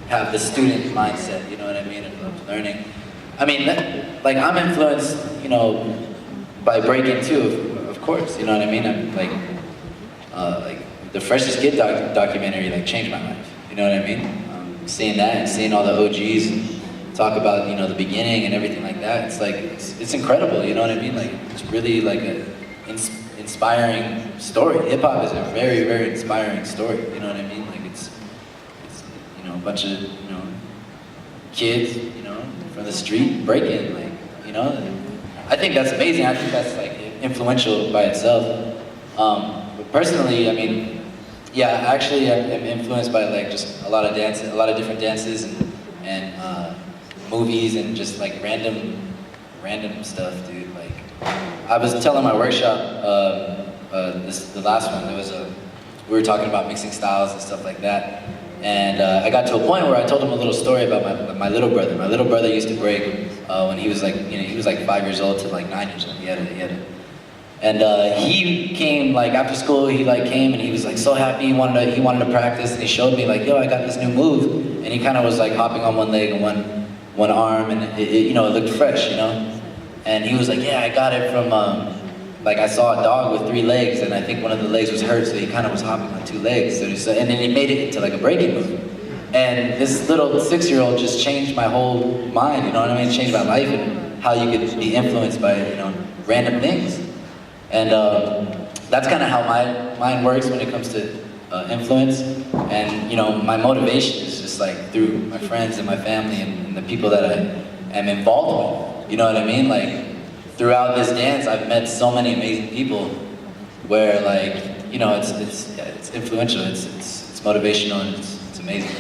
have the student mindset. You know what I mean? Of learning. I mean, like I'm influenced, you know, by breaking too. Of course, you know what I mean? I'm like the Freshest Kid documentary like changed my life. You know what I mean? Seeing that and seeing all the OGs talk about, you know, the beginning and everything like that. It's like it's incredible. You know what I mean? Like it's really like a inspiring story. Hip hop is a very, very inspiring story. You know what I mean? Like it's you know, a bunch of, you know, kids, you know, from the street breaking, like, you know. I think that's amazing. I think that's like influential by itself. But personally, I mean, yeah, actually I'm influenced by like just a lot of dances, a lot of different dances and movies and just like random stuff, dude. Like I was telling my workshop, the last one, we were talking about mixing styles and stuff like that. And I got to a point where I told him a little story about my little brother. My little brother used to break when he was like, you know, he was like 5 years old to like 9 years old. And he came like after school. He like came and he was like so happy. He wanted to practice. And he showed me like, yo, I got this new move. And he kind of was like hopping on one leg and one arm, and it you know, it looked fresh, you know. And he was like, yeah, I got it from like I saw a dog with 3 legs, and I think one of the legs was hurt, so he kind of was hopping on 2 legs. So and then he made it into like a breaking move. And this little 6-year-old just changed my whole mind, you know what I mean? It changed my life and how you could be influenced by, you know, random things. And that's kind of how my mind works when it comes to influence. And you know, my motivation is just like through my friends and my family and the people that I am involved with. You know what I mean? Like throughout this dance, I've met so many amazing people where like, you know, it's influential, it's motivational, and it's amazing.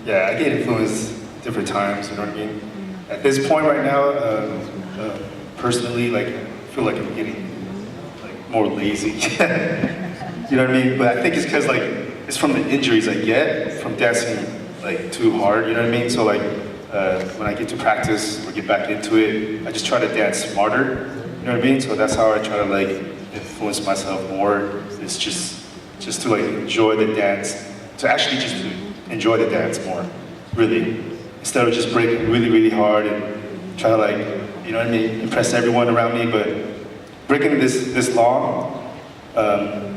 Yeah, I get influenced different times, you know what I mean? At this point right now, personally, like, I feel like I'm getting like more lazy. You know what I mean? But I think it's because like, it's from the injuries I get from dancing like too hard, you know what I mean? So like, when I get to practice or get back into it, I just try to dance smarter, you know what I mean? So that's how I try to like influence myself more. It's just to like enjoy the dance, to actually just to enjoy the dance more, really. Instead of just breaking really, really hard and try to like, you know what I mean, impress everyone around me, but breaking this long, I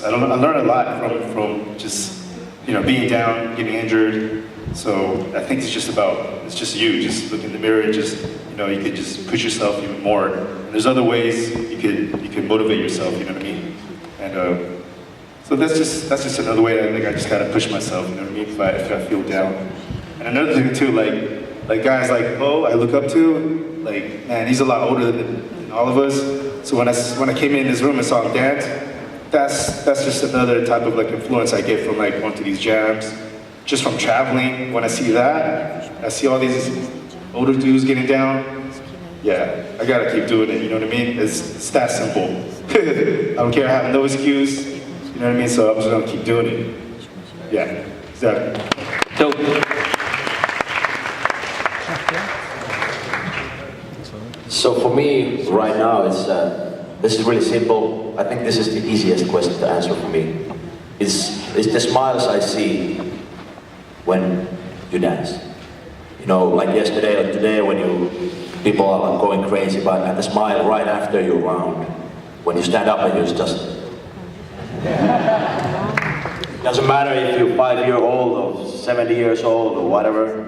learned a lot from just, you know, being down, getting injured. So I think it's just you, just look in the mirror and just, you know, you could just push yourself even more. And there's other ways you could motivate yourself, you know what I mean? And so that's just another way I think I just gotta push myself, you know what I mean, if I feel down. And another thing too, like guys like I look up to, like, man, he's a lot older than all of us. So when I came in this room and saw him dance, that's just another type of like influence I get from like going to these jams. Just from traveling, when I see that, I see all these older dudes getting down, yeah, I gotta keep doing it, you know what I mean? It's that simple. I don't care, I have no excuse, you know what I mean? So I'm just gonna keep doing it. Yeah, exactly. So for me, right now, this is really simple. I think this is the easiest question to answer for me. It's the smiles I see when you dance. You know, like yesterday or today when people are going crazy, but and the smile right after you're round. When you stand up and you're just... Doesn't matter if you're 5-year-old or 70 years old or whatever.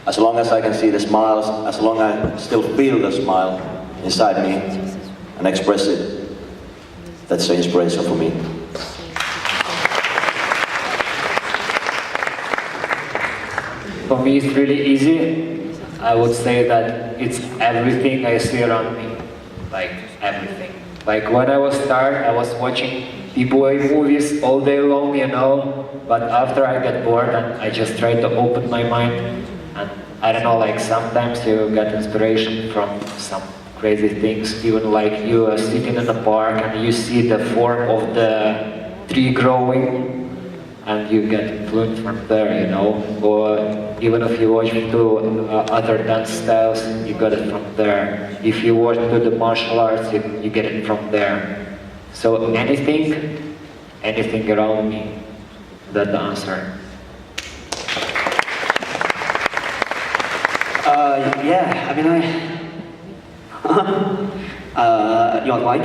As long as I can see the smiles, as long as I still feel the smile inside me and express it, that's the inspiration for me. For me, it's really easy. I would say that it's everything I see around me, like everything. Like when I was I was watching people in movies all day long, you know, but after I get bored and I just try to open my mind, and I don't know, like sometimes you get inspiration from some crazy things, even like you are sitting in the park and you see the form of the tree growing, and you get influenced from there, you know, or even if you watch to other dance styles, you got it from there. If you watch to the martial arts, you get it from there. So anything around me, that's the answer. Yeah, I mean, you want mic?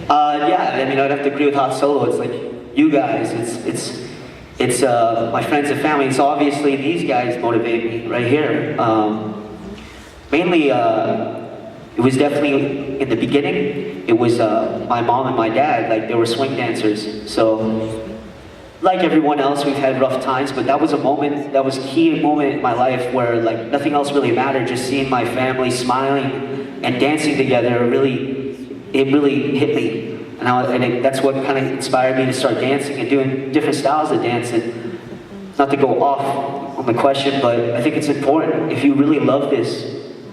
Yeah, I mean, I'd have to agree with Hot Solo. It's like, you guys, it's my friends and family. So obviously these guys motivate me right here. Mainly, it was definitely in the beginning. It was my mom and my dad. Like they were swing dancers. So, like everyone else, we've had rough times. But that was a moment. That was a key moment in my life where like nothing else really mattered. Just seeing my family smiling and dancing together it really hit me. And that's what kind of inspired me to start dancing and doing different styles of dancing. Not to go off on the question, but I think it's important. If you really love this,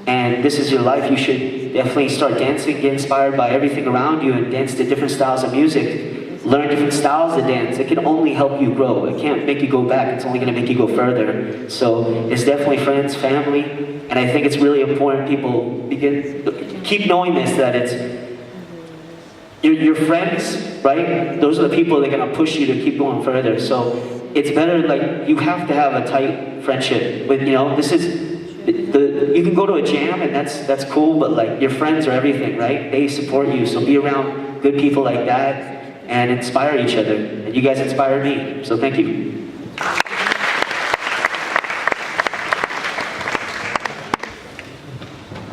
and this is your life, you should definitely start dancing, get inspired by everything around you, and dance to different styles of music. Learn different styles of dance. It can only help you grow. It can't make you go back. It's only going to make you go further. So it's definitely friends, family, and I think it's really important people keep knowing this, that it's your friends, right? Those are the people that are going to push you to keep going further. So it's better, like, you have to have a tight friendship with, you know, you can go to a jam and that's cool, but like your friends are everything, right? They support you. So be around good people like that and inspire each other. And you guys inspire me. So thank you.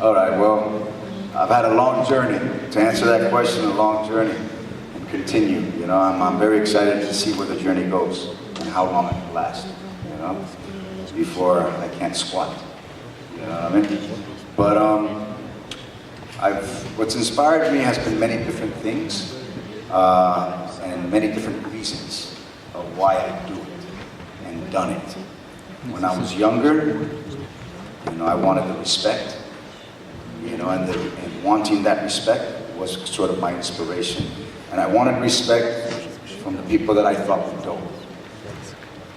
All right, well, I've had a long journey. To answer that question, a long journey, and continue. You know, I'm very excited to see where the journey goes and how long it can last. You know, before I can't squat. You know what I mean? But what's inspired me has been many different things and many different reasons of why I do it and done it. When I was younger, you know, I wanted the respect. You know, and wanting that respect was sort of my inspiration. And I wanted respect from the people that I thought were dope.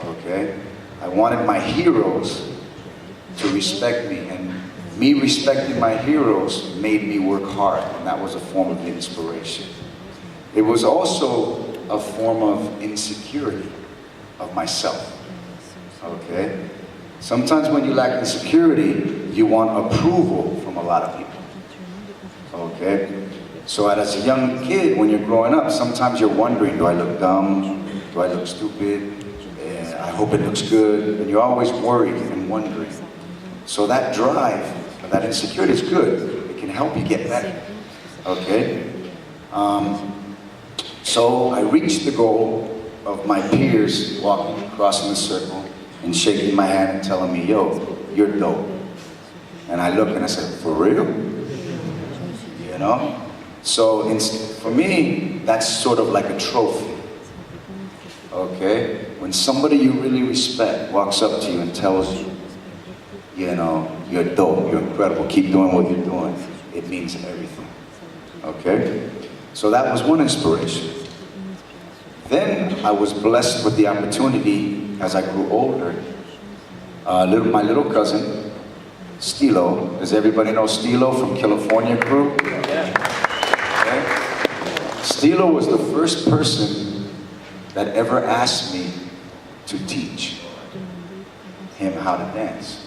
Okay? I wanted my heroes to respect me, and me respecting my heroes made me work hard, and that was a form of inspiration. It was also a form of insecurity of myself. Okay? Sometimes when you lack insecurity, you want approval from a lot of people. Okay? So as a young kid, when you're growing up, sometimes you're wondering, do I look dumb? Do I look stupid? I hope it looks good. And you're always worried and wondering. So that drive, that insecurity is good. It can help you get better. Okay? So I reached the goal of my peers walking, crossing the circle, and shaking my hand and telling me, yo, you're dope. And I looked and I said, for real? You know? So for me, that's sort of like a trophy. Okay? When somebody you really respect walks up to you and tells you, you know, you're dope, you're incredible, keep doing what you're doing, it means everything. Okay? So that was one inspiration. Then I was blessed with the opportunity as I grew older. My little cousin, Stilo, does everybody know Stilo from California Crew? Yeah. Okay. Stilo was the first person that ever asked me to teach him how to dance.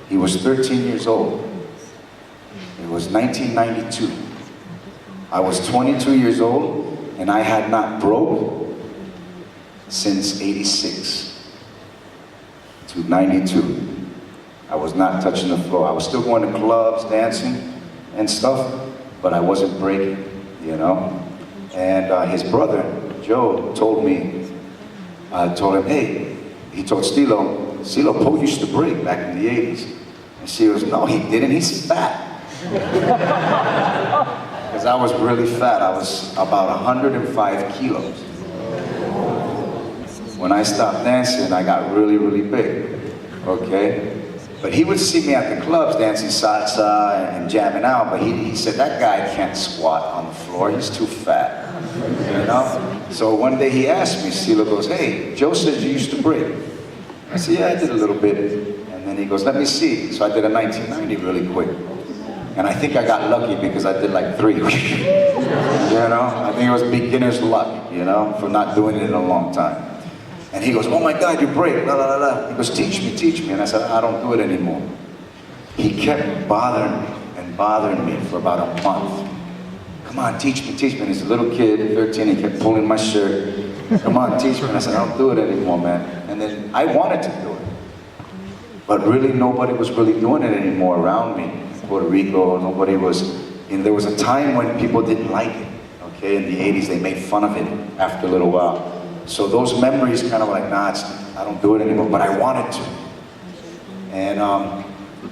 He was 13 years old. It was 1992. I was 22 years old, and I had not broke since 86 to 92. I was not touching the floor. I was still going to clubs, dancing and stuff, but I wasn't breaking, you know? And his brother, Joe, told him, hey, he told Stilo, CeeLo, Poe used to break back in the 80s. And she goes, no, he didn't, he's fat. Because I was really fat. I was about 105 kilos. When I stopped dancing, I got really, really big, okay? But he would see me at the clubs dancing salsa and jamming out, but he said, that guy can't squat on the floor, he's too fat, you know? So one day he asked me, CeeLo goes, hey, Joe says you used to break. I said, yeah, I did a little bit. And then he goes, let me see. So I did a 1990 really quick. And I think I got lucky because I did like 3. You know, I think it was beginner's luck, you know, for not doing it in a long time. And he goes, oh my God, you break, la la la la. He goes, teach me. And I said, I don't do it anymore. He kept bothering me for about a month. Come on, teach me. And he's a little kid, 13, he kept pulling my shirt. Come on, teach me. And I said, I don't do it anymore, man. And then I wanted to do it. But really, nobody was really doing it anymore around me. In Puerto Rico, nobody was. And there was a time when people didn't like it, okay? In the 80s, they made fun of it after a little while. So those memories kind of like, nah, I don't do it anymore, but I wanted to. And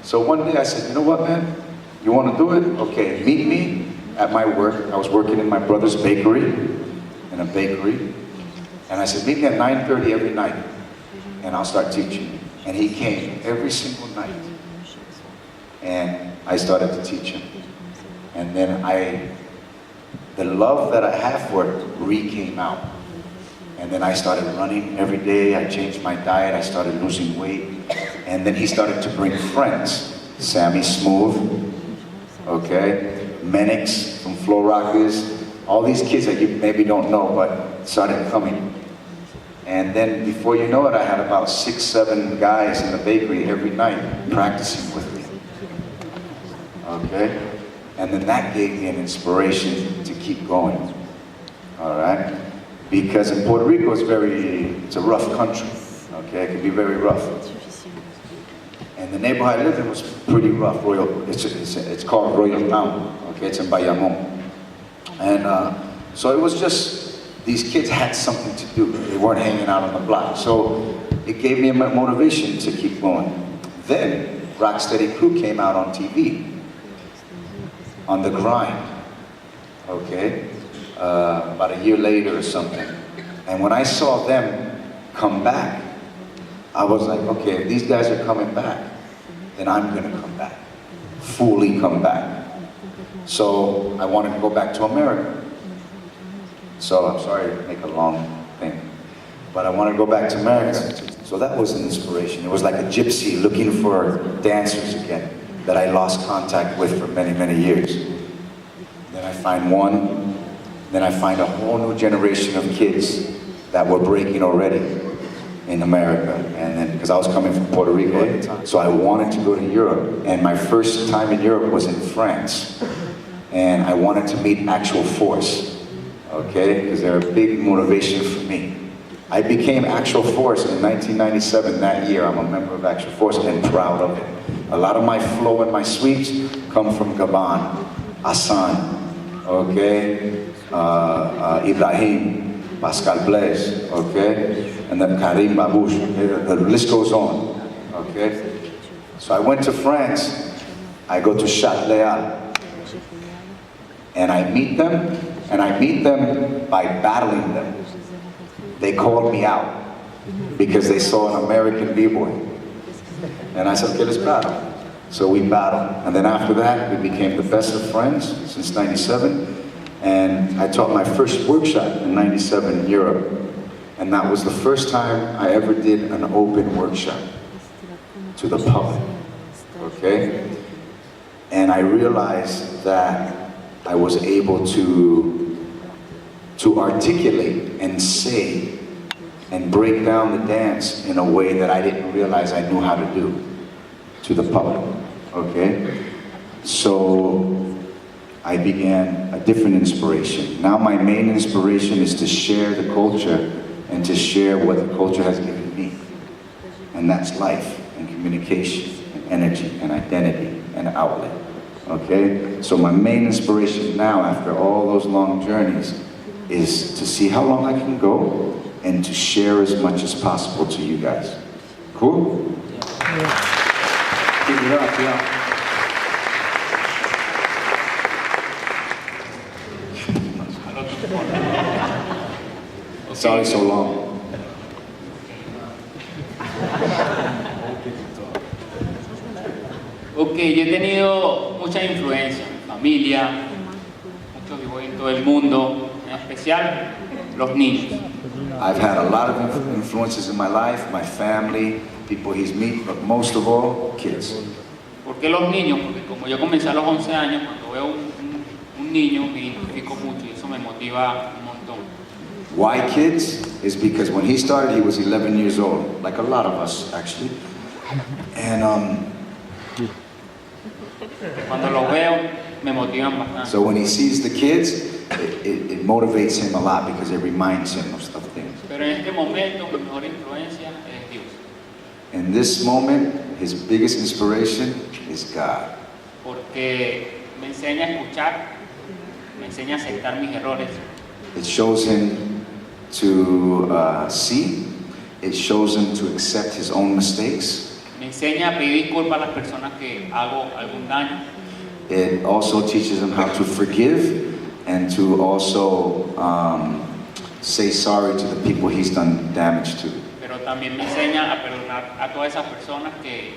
so one day I said, you know what, man? You want to do it? Okay, meet me at my work. I was working in my brother's bakery, in a bakery. And I said, meet me at 9:30 every night, and I'll start teaching you. And he came every single night. And I started to teach him. And then the love that I have for it came out. And then I started running every day. I changed my diet. I started losing weight. And then he started to bring friends. Sammy Smooth, okay? Menix from Flow Rockers. All these kids that you maybe don't know, but started coming. And then before you know it, I had about 6, 7 guys in the bakery every night practicing with me. Okay? And then that gave me an inspiration to keep going. All right? Because in Puerto Rico, it's a rough country. Okay? It can be very rough. And the neighborhood I lived in was pretty rough. It's called Royal Town. Okay? It's in Bayamon. And so it was just, these kids had something to do. They weren't hanging out on the block. So it gave me a motivation to keep going. Then Rocksteady Crew came out on TV, on The Grind, okay? About a year later or something. And when I saw them come back, I was like, okay, if these guys are coming back, then I'm gonna come back, fully come back. So I wanted to go back to America. So I'm sorry to make a long thing, but I wanted to go back to America. So that was an inspiration. It was like a gypsy looking for dancers again that I lost contact with for many, many years. Then I find one, then I find a whole new generation of kids that were breaking already in America. And then, because I was coming from Puerto Rico at the time, so I wanted to go to Europe. And my first time in Europe was in France. And I wanted to meet Actual Force. Okay, because they're a big motivation for me. I became Actual Force in 1997, that year. I'm a member of Actual Force and proud of it. A lot of my flow and my sweeps come from Gabon, Hassan, okay, Ibrahim, Pascal Blaise, okay, and then Karim Babouche, the list goes on, okay. So I went to France, I go to Châtelet, and I meet them, by battling them. They called me out because they saw an American b-boy. And I said, okay, let's battle. So we battled. And then after that, we became the best of friends since 97. And I taught my first workshop in 97 in Europe. And that was the first time I ever did an open workshop to the public, okay? And I realized that I was able to articulate and say and break down the dance in a way that I didn't realize I knew how to do to the public, okay? So I began a different inspiration. Now my main inspiration is to share the culture and to share what the culture has given me. And that's life and communication and energy and identity and outlet. Okay? So my main inspiration now, after all those long journeys, is to see how long I can go and to share as much as possible to you guys. Cool? Give it up, yeah. Sorry so long. Ok, yo he tenido mucha influencia en mi familia, muchos vivo en todo el mundo, en especial los niños. I've had a lot of influences in my life, my family, people he's met, but most of all, kids. ¿Por qué los niños? Porque como yo comencé a los 11 años, cuando veo un niño me identifico mucho y eso me motiva un montón. Why kids? Is because when he started, he was 11 years old, like a lot of us, actually. And Cuando los veo me motivan bastante. so when he sees the kids, it motivates him a lot because it reminds him of things. Pero en este momento mi mejor influencia es Dios. In this moment, his biggest inspiration is God. Porque me enseña a escuchar, me enseña a aceptar mis errores. It shows him to see, it shows him to accept his own mistakes. Me enseña a pedir disculpas a las personas que hago algún daño. It also teaches him how to forgive and to also say sorry to the people he's done damage to. Pero también me enseña a perdonar a todas esas personas que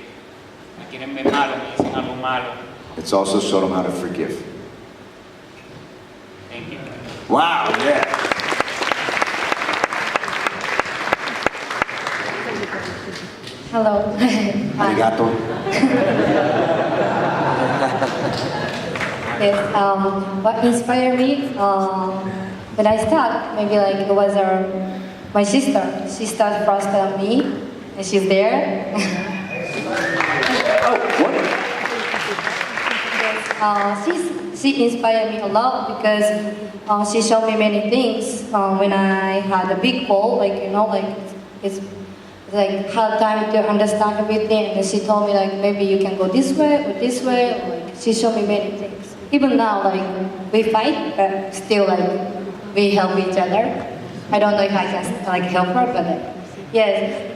me quieren ver malo, me dicen algo malo. It's also showed him how to forgive. Thank you. Wow, yeah. Hello. Arigato. Yes, what inspired me when I started, maybe like it was my sister. She started first than me, and she's there. Oh, what? Yes, she inspired me a lot because she showed me many things when I had a big goal, it's like hard time to understand everything, and she told me like maybe you can go this way or this way. Like she showed me many things. Even now, like we fight, but still like we help each other. I don't know if I can like help her, but yes,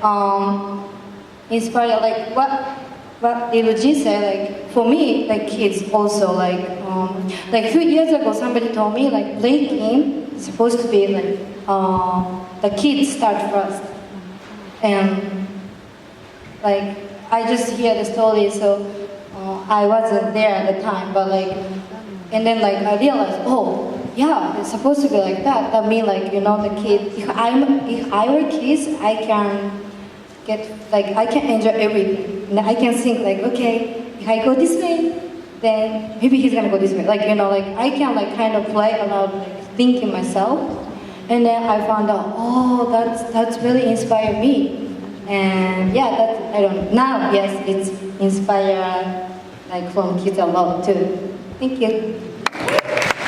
inspired like what Iluji said. Like for me, like kids also like a few years ago somebody told me like play game is supposed to be like the kids start first. And like I just hear the story, so I wasn't there at the time, but like, and then like I realized, oh yeah, it's supposed to be like that. That means like the kid. If I were kids, I can get like I can enjoy everything. And I can think like, okay, if I go this way, then maybe he's gonna go this way. Like like I can like kind of play around, like thinking myself. And then I found out, oh, that's really inspired me. And yeah, I don't know. Now, yes, it's inspired like from kids a lot too. Thank you.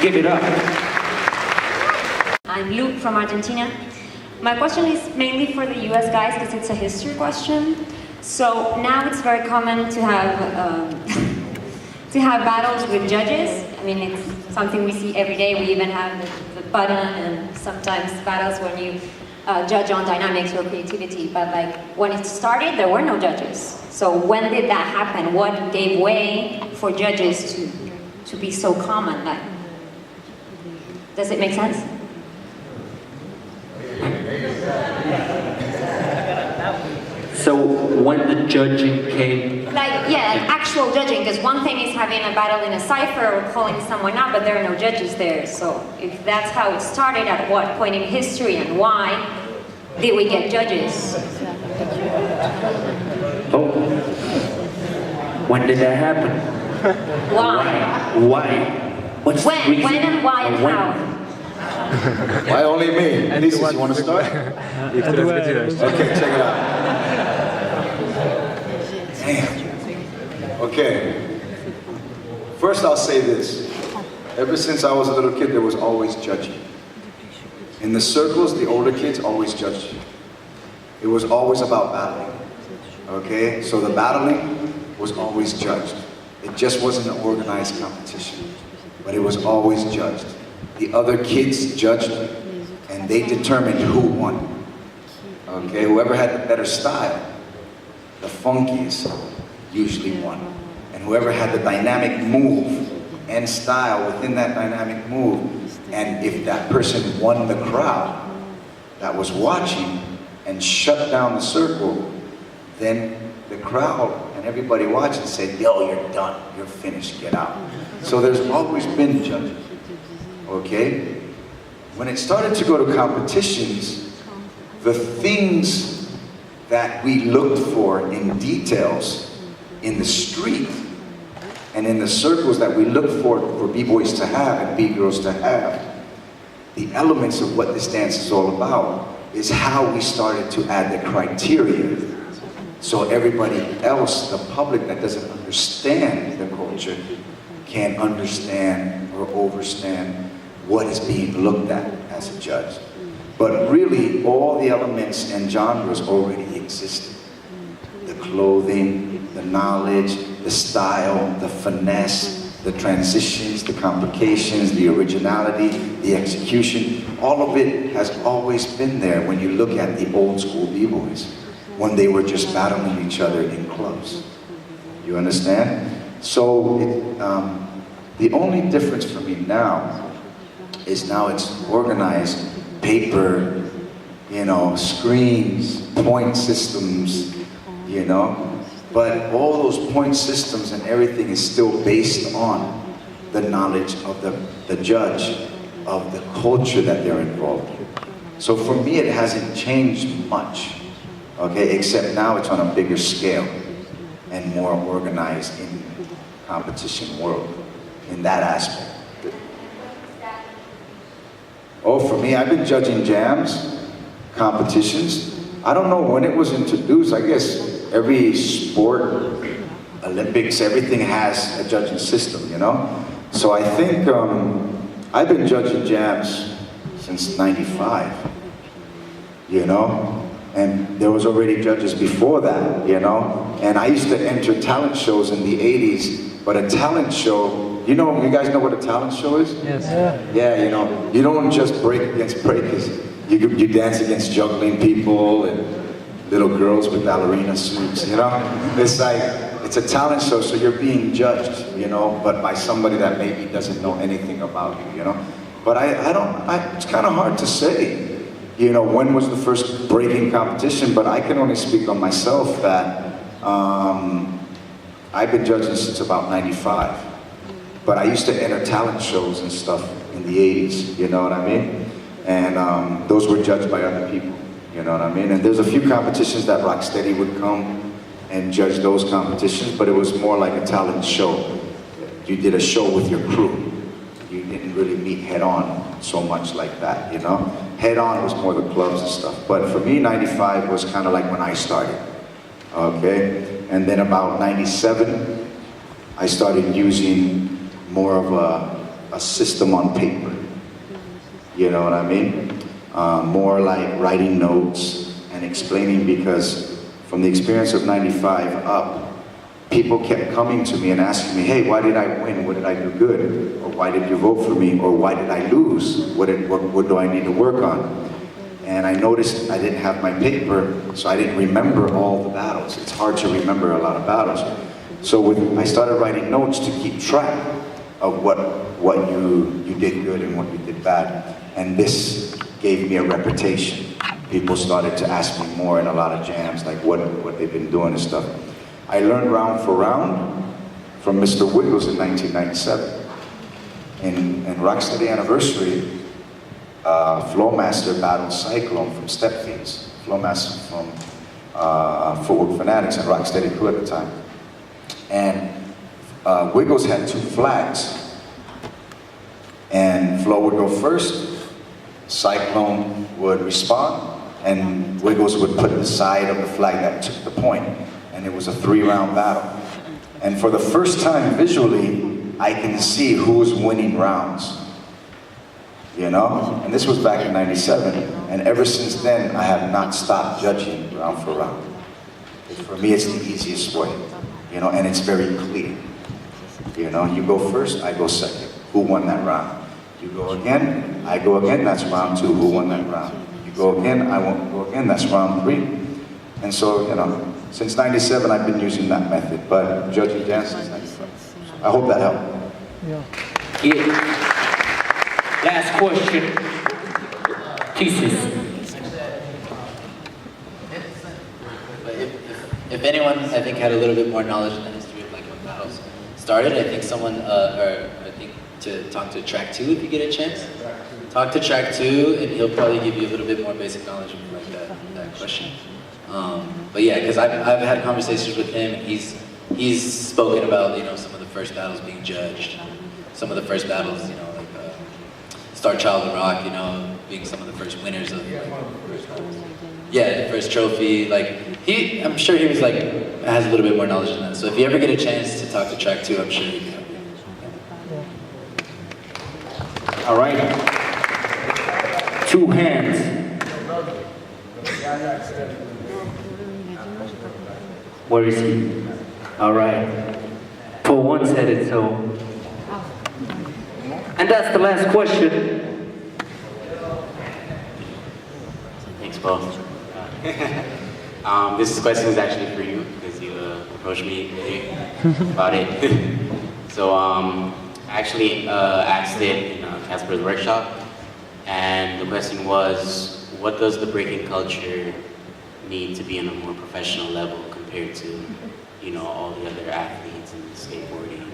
Give it up. I'm Luke from Argentina. My question is mainly for the US guys because it's a history question. So now it's very common to have battles with judges. I mean, it's something we see every day. We even have the button and sometimes battles when you judge on dynamics or creativity. But like when it started, there were no judges. So when did that happen? What gave way for judges to be so common? Like, does it make sense? So when the judging came... Like actual judging, because one thing is having a battle in a cipher or calling someone out, but there are no judges there. So if that's how it started, at what point in history and why did we get judges? Oh. When did that happen? Why? Why? What's the reason? When and why and how? Why only me? Thesis, you want to start? Okay, check it out. Damn. Okay. First, I'll say this. Ever since I was a little kid, there was always judging. In the circles, the older kids always judged you. It was always about battling. Okay? So the battling was always judged. It just wasn't an organized competition, but it was always judged. The other kids judged, and they determined who won. Okay? Whoever had the better style the funkiest usually won. And whoever had the dynamic move and style within that dynamic move, and if that person won the crowd that was watching and shut down the circle, then the crowd and everybody watching said, yo, you're done, you're finished, get out. So there's always been judges, okay? When it started to go to competitions, the things that we looked for in details in the street and in the circles that we looked for b-boys to have and b-girls to have, the elements of what this dance is all about is how we started to add the criteria. So everybody else, the public that doesn't understand the culture, can understand or overstand what is being looked at as a judge. But really, all the elements and genres already existed. The clothing, the knowledge, the style, the finesse, the transitions, the complications, the originality, the execution, all of it has always been there when you look at the old school b-boys, when they were just battling each other in clubs. You understand? So the only difference for me now is now it's organized, paper, you know, screens, point systems, you know, but all those point systems and everything is still based on the knowledge of the judge, of the culture that they're involved in. So for me, it hasn't changed much, okay, except now it's on a bigger scale and more organized in the competition world, in that aspect. Oh, for me, I've been judging jams, competitions. I don't know when it was introduced. I guess every sport, Olympics, everything has a judging system, you know? So I think I've been judging jams since '95, you know? And there was already judges before that, you know? And I used to enter talent shows in the '80s, but a talent show, you guys know what a talent show is? Yes. Yeah, you know, you don't just break against breakers. You dance against juggling people and little girls with ballerina suits, you know? It's like, it's a talent show, so you're being judged, you know, but by somebody that maybe doesn't know anything about you, you know? But it's kind of hard to say, you know, when was the first breaking competition, but I can only speak on myself that I've been judging since about '95. But I used to enter talent shows and stuff in the '80s, you know what I mean? And those were judged by other people, you know what I mean? And there's a few competitions that Rocksteady would come and judge those competitions, but it was more like a talent show. You did a show with your crew. You didn't really meet head on so much like that, you know? Head on was more the clubs and stuff. But for me, '95 was kind of like when I started, okay? And then about '97, I started using more of a system on paper. You know what I mean? More like writing notes and explaining, because from the experience of '95 up, people kept coming to me and asking me, hey, why did I win? What did I do good? Or why did you vote for me? Or why did I lose? What do I need to work on? And I noticed I didn't have my paper, so I didn't remember all the battles. It's hard to remember a lot of battles. So I started writing notes to keep track of what you did good and what you did bad. And this gave me a reputation. People started to ask me more in a lot of jams, like what they've been doing and stuff. I learned round for round from Mr. Wiggles in 1997. In Rocksteady Anniversary, Flowmaster battled Cyclone from Step Fiends. Flowmaster from Footwork Fanatics and Rocksteady crew at the time. And Wiggles had 2 flags. And Flo would go first, Cyclone would respond, and Wiggles would put the side of the flag that took the point. And it was a 3-round battle. And for the first time visually, I can see who was winning rounds. You know? And this was back in '97. And ever since then, I have not stopped judging round for round. For me, it's the easiest way. You know, and it's very clear. You know, you go first, I go second. Who won that round? You go again, I go again, that's round 2. Who won that round? You go again, I won't go again, that's round 3. And so, you know, Since 97, I've been using that method, but judging dance since 95. I hope that helped. Yeah. Last question. Thesis. If anyone, I think, had a little bit more knowledge in the history of like when battles started, I think someone, or I think to talk to track 2 if you get a chance. Talk to track 2, and he'll probably give you a little bit more basic knowledge of like that question. But yeah, because I've had conversations with him, and he's spoken about, you know, some of the first battles being judged, some of the first battles, you know, like Star Child and Rock, you know, being some of the first winners of the first trophy. Like I'm sure he was like has a little bit more knowledge than that. So if you ever get a chance to talk to track 2, I'm sure he can help you. All right. 2 hands. Where is he? All right. For one said it, so. And that's the last question. Thanks, Paul. This question is actually for you because you approached me about it. So I actually asked it in Casper's workshop, and the question was, what does the breaking culture need to be on a more professional level compared to, you know, all the other athletes and skateboarding? And,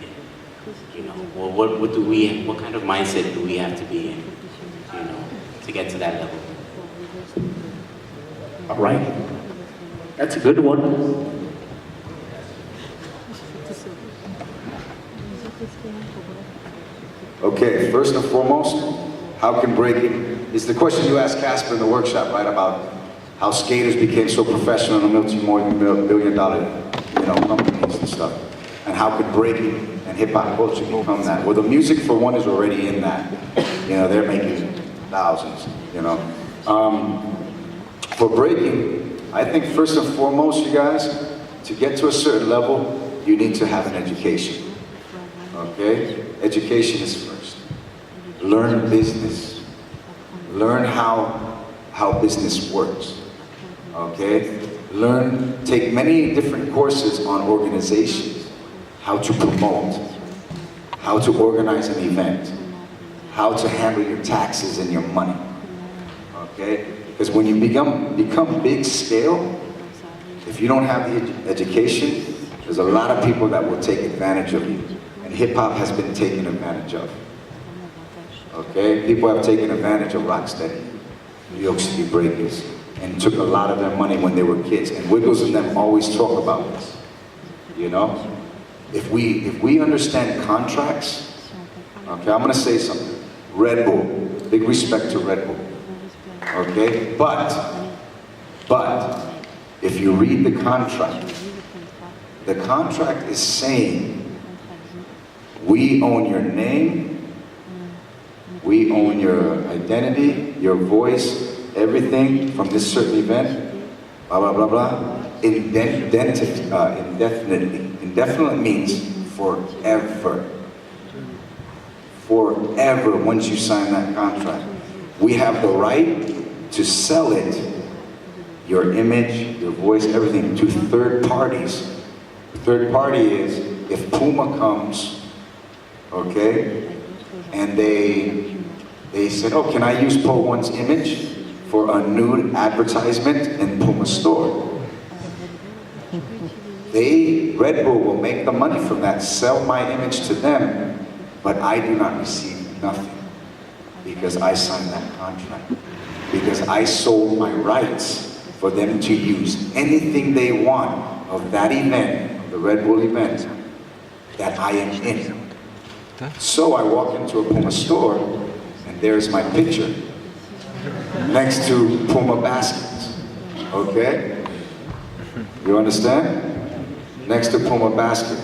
you know, what kind of mindset do we have to be in, you know, to get to that level? All right. That's a good one. Okay, first and foremost, how can breaking, is the question you asked Casper in the workshop, right, about how skaters became so professional in multi-billion-dollar, you know, companies and stuff, and how could breaking and hip-hop culture become that? Well, the music, for one, is already in that. You know, they're making thousands, you know. For breaking, I think first and foremost, you guys, to get to a certain level, you need to have an education, okay? Education is first. Learn business. Learn how business works, okay? Take many different courses on organizations, how to promote, how to organize an event, how to handle your taxes and your money, okay? Because when you become big scale, if you don't have the education, there's a lot of people that will take advantage of you. And hip hop has been taken advantage of. Okay? People have taken advantage of Rocksteady, New York City Breakers, and took a lot of their money when they were kids. And Wiggles and them always talk about this. You know? If we understand contracts, okay, I'm gonna say something. Red Bull, big respect to Red Bull. Okay? But, if you read the contract is saying, we own your name, we own your identity, your voice, everything from this certain event, blah, blah, blah, blah, indefinitely. Indefinite means forever. Forever, once you sign that contract. We have the right to sell it, your image, your voice, everything, to third parties. The third party is, if Puma comes, okay, and they said, oh, can I use Po 1's image for a nude advertisement in Puma store? Red Bull will make the money from that, sell my image to them, but I do not receive nothing because I signed that contract. Because I sold my rights for them to use anything they want of that event, of the Red Bull event, that I am in. So I walk into a Puma store, and there's my picture next to Puma baskets, okay? You understand? Next to Puma basket.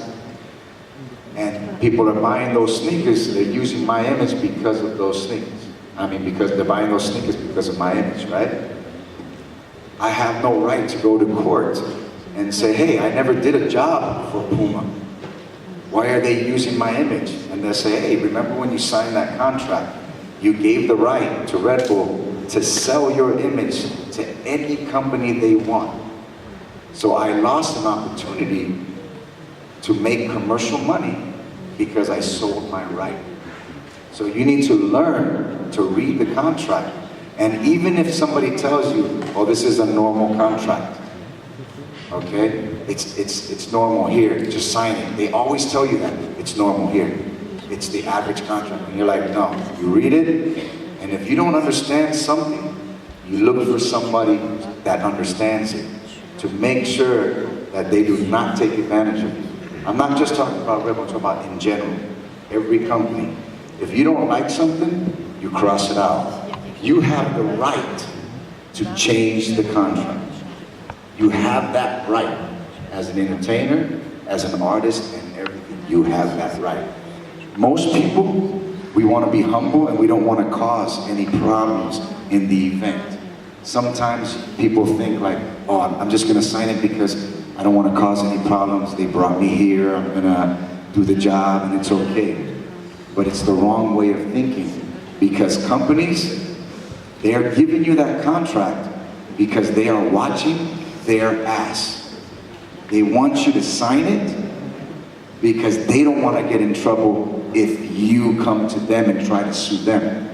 And people are buying those sneakers, they're using my image because of those sneakers. I mean, because they're buying those sneakers because of my image, right? I have no right to go to court and say, hey, I never did a job for Puma. Why are they using my image? And they'll say, hey, remember when you signed that contract, you gave the right to Red Bull to sell your image to any company they want. So I lost an opportunity to make commercial money because I sold my right. So you need to learn to read the contract. And even if somebody tells you, oh, this is a normal contract, okay? It's normal here, just sign it. They always tell you that, it's normal here. It's the average contract. And you're like, no, you read it, and if you don't understand something, you look for somebody that understands it to make sure that they do not take advantage of you. I'm not just talking about Rebel, I'm talking about in general. Every company. If you don't like something, you cross it out. You have the right to change the contract. You have that right. As an entertainer, as an artist, and everything, you have that right. Most people, we want to be humble and we don't want to cause any problems in the event. Sometimes people think like, oh, I'm just going to sign it because I don't want to cause any problems. They brought me here, I'm going to do the job and it's okay. But it's the wrong way of thinking because companies, they are giving you that contract because they are watching their ass. They want you to sign it because they don't want to get in trouble if you come to them and try to sue them.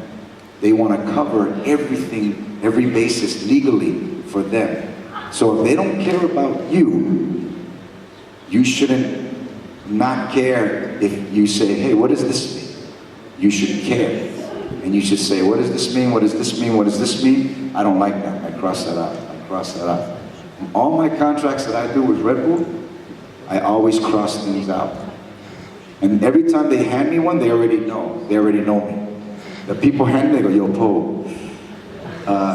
They want to cover everything, every basis legally for them. So if they don't care about you, you shouldn't not care if you say, hey, what does this mean? You should care. And you should say, what does this mean? What does this mean? What does this mean? I don't like that. I cross that out. I cross that out. All my contracts that I do with Red Bull, I always cross things out. And every time they hand me one, they already know. They already know me. The people hand me, they go, yo, Po,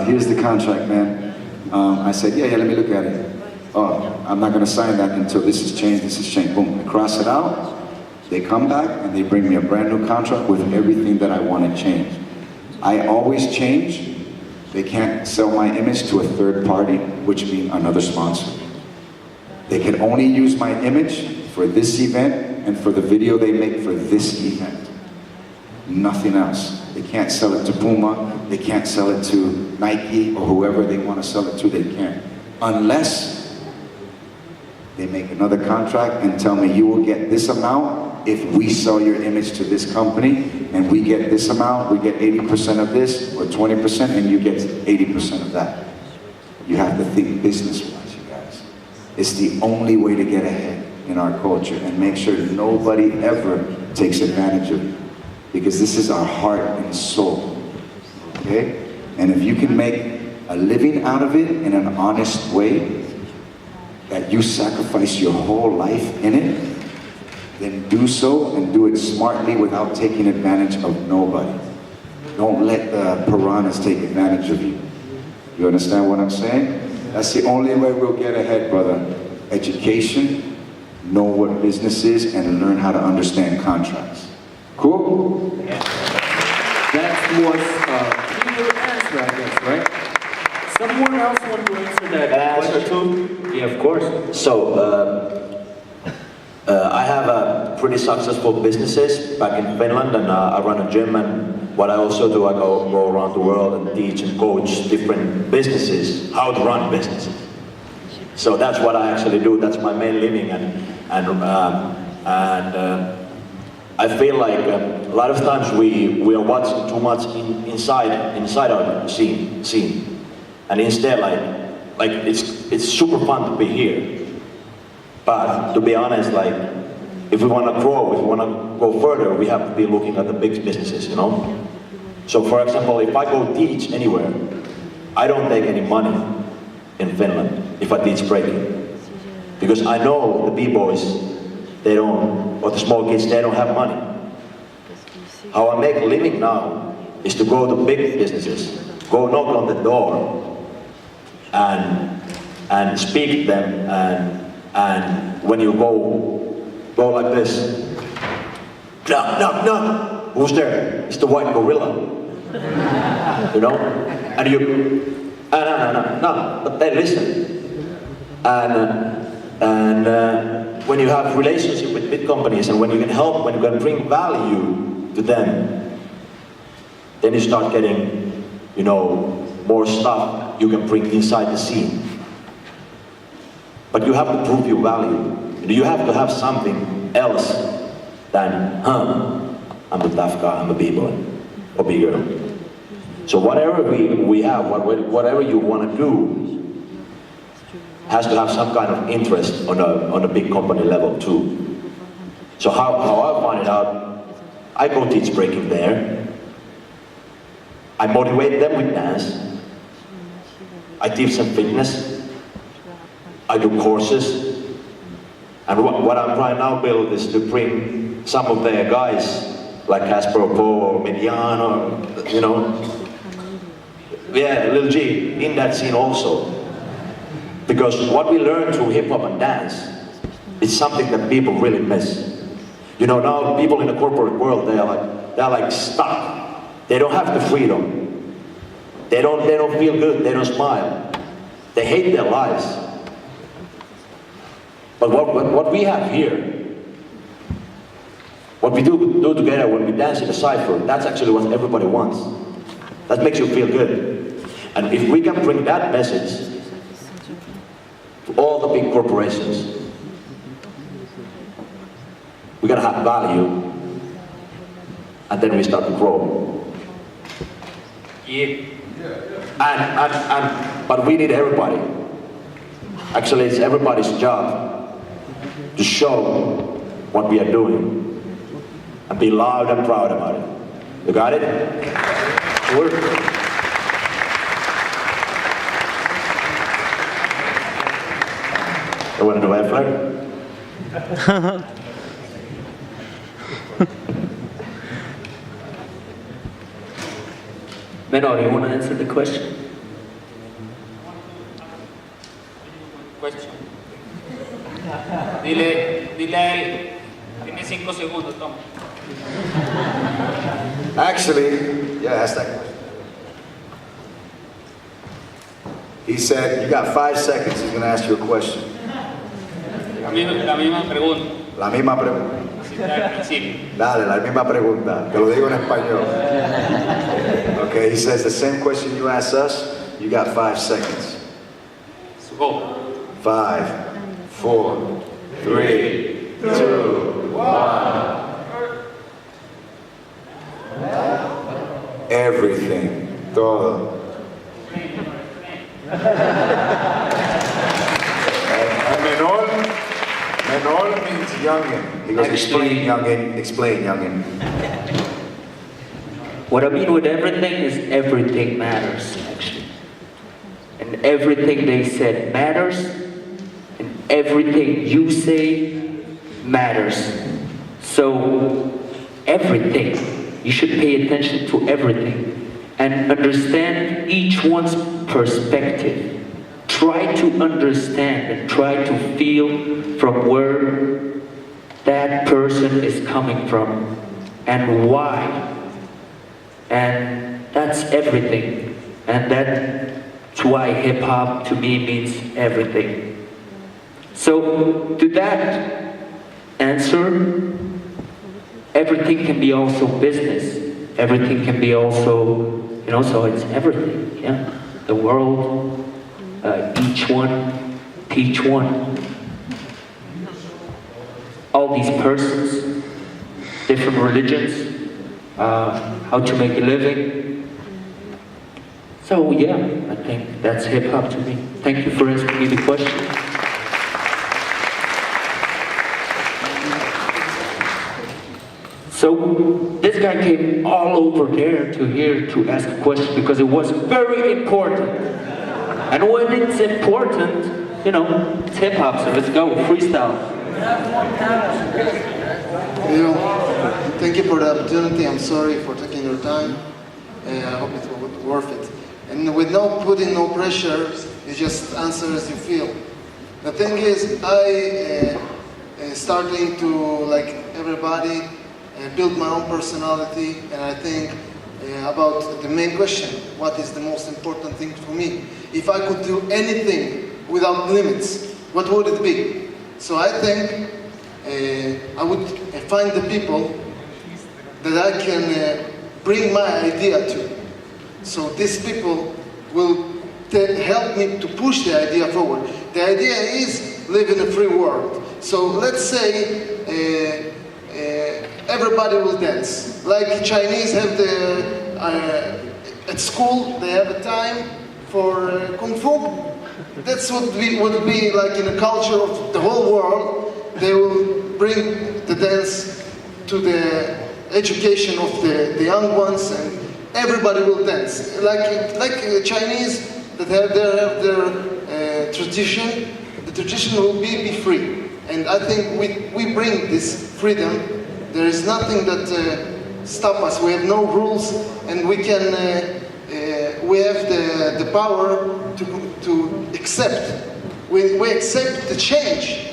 here's the contract, man. I said, yeah, let me look at it. Oh, I'm not going to sign that until this is changed, this is changed. Boom, I cross it out. They come back and they bring me a brand new contract with everything that I want to change. I always change. They can't sell my image to a third party, which means another sponsor. They can only use my image for this event and for the video they make for this event. Nothing else. They can't sell it to Puma, they can't sell it to Nike or whoever they want to sell it to, they can't. Unless they make another contract and tell me you will get this amount if we sell your image to this company and we get this amount, we get 80% of this or 20% and you get 80% of that. You have to think business-wise, you guys. It's the only way to get ahead in our culture and make sure nobody ever takes advantage of you. Because this is our heart and soul, okay? And if you can make a living out of it in an honest way, that you sacrifice your whole life in it, then do so and do it smartly without taking advantage of nobody. Don't let the piranhas take advantage of you. You understand what I'm saying? That's the only way we'll get ahead, brother. Education, know what business is, and learn how to understand contracts. Cool? Yeah. That was a clear answer, I guess, right? Someone else want to answer that question too? Yeah, of course. So, I have pretty successful businesses back in Finland, and I run a gym, and what I also do, I go around the world and teach and coach different businesses how to run businesses. So that's what I actually do. That's my main living, and I feel like a lot of times we are watching too much inside our scene, and instead like it's super fun to be here. But to be honest, like if we want to grow, if we want to go further, we have to be looking at the big businesses, you know. So for example, if I go teach anywhere, I don't take any money in Finland if I teach breaking, because I know the b-boys, they don't, or the small kids, they don't have money. How I make a living now is to go to big businesses, go knock on the door and speak to them, and when you go like this, knock, knock, knock, who's there? It's the white gorilla, you know? And you, no, but they listen. And when you have relationship with big companies and when you can help, when you can bring value to them, then you start getting, you know, more stuff you can bring inside the scene. But you have to prove your value. You have to have something else than, I'm a tough guy, I'm a b-boy or b-girl. So whatever we have, whatever you want to do, has to have some kind of interest on a big company level too. So how I find it out, I go teach breaking there. I motivate them with dance. I teach them fitness. I do courses. And what I'm trying now to build is to bring some of the guys like Casper or Mediano, you know, Lil G, in that scene also. Because what we learn through hip hop and dance is something that people really miss. You know, now people in the corporate world, they're like stuck. They don't have the freedom. They don't feel good, they don't smile. They hate their lives. But what we have here, what we do together when we dance in a cypher, that's actually what everybody wants. That makes you feel good. And if we can bring that message to all the big corporations, we're gonna have value, and then we start to grow. Yeah. But we need everybody. Actually, it's everybody's job to show what we are doing and be loud and proud about it. You got it? Sure. You want to do F-flag? Menor, you want to answer the question? Question. Dile a él. Tiene 5 segundos, toma. Actually, yeah, ask that question. He said, you got 5 seconds, he's going to ask you a question. La misma pregunta. La misma pregunta. Así está al principio. Dale, la misma pregunta. Te lo digo en español. Okay, he says the same question you asked us, you got 5 seconds. So go. 5, 4, 3, 2, 1. Everything. Todo. Menor means youngin. He goes, explain youngin. What I mean with everything is everything matters, actually. And everything they said matters, and everything you say matters. So, everything. You should pay attention to everything and understand each one's perspective. Try to understand and try to feel from where that person is coming from and why. And that's everything. And that's why hip hop to me means everything. So to that answer, everything can be also business. Everything can be also, so it's everything, yeah? The world, each one, teach one. All these persons, different religions, how to make a living. So yeah, I think that's hip hop to me. Thank you for asking me the question. So this guy came all over there to ask a question because it was very important. And when it's important, it's hip hop, so let's go, freestyle. Thank you for the opportunity. I'm sorry for taking your time. I hope it was worth it. And with putting no pressure, you just answer as you feel. The thing is, I starting to, like everybody, build my own personality, and I think about the main question, what is the most important thing for me? If I could do anything without limits, what would it be? So I think I would find the people that I can bring my idea to. So these people will help me to push the idea forward. The idea is live in a free world. So let's say everybody will dance. Like Chinese have at school, they have a time for Kung Fu. That's what would be like in the culture of the whole world. They will bring the dance to the education of the young ones, and everybody will dance. Like Chinese that have their tradition, the tradition will be free. And I think we bring this freedom. There is nothing that stop us. We have no rules, and we can. We have the power to accept. We accept the change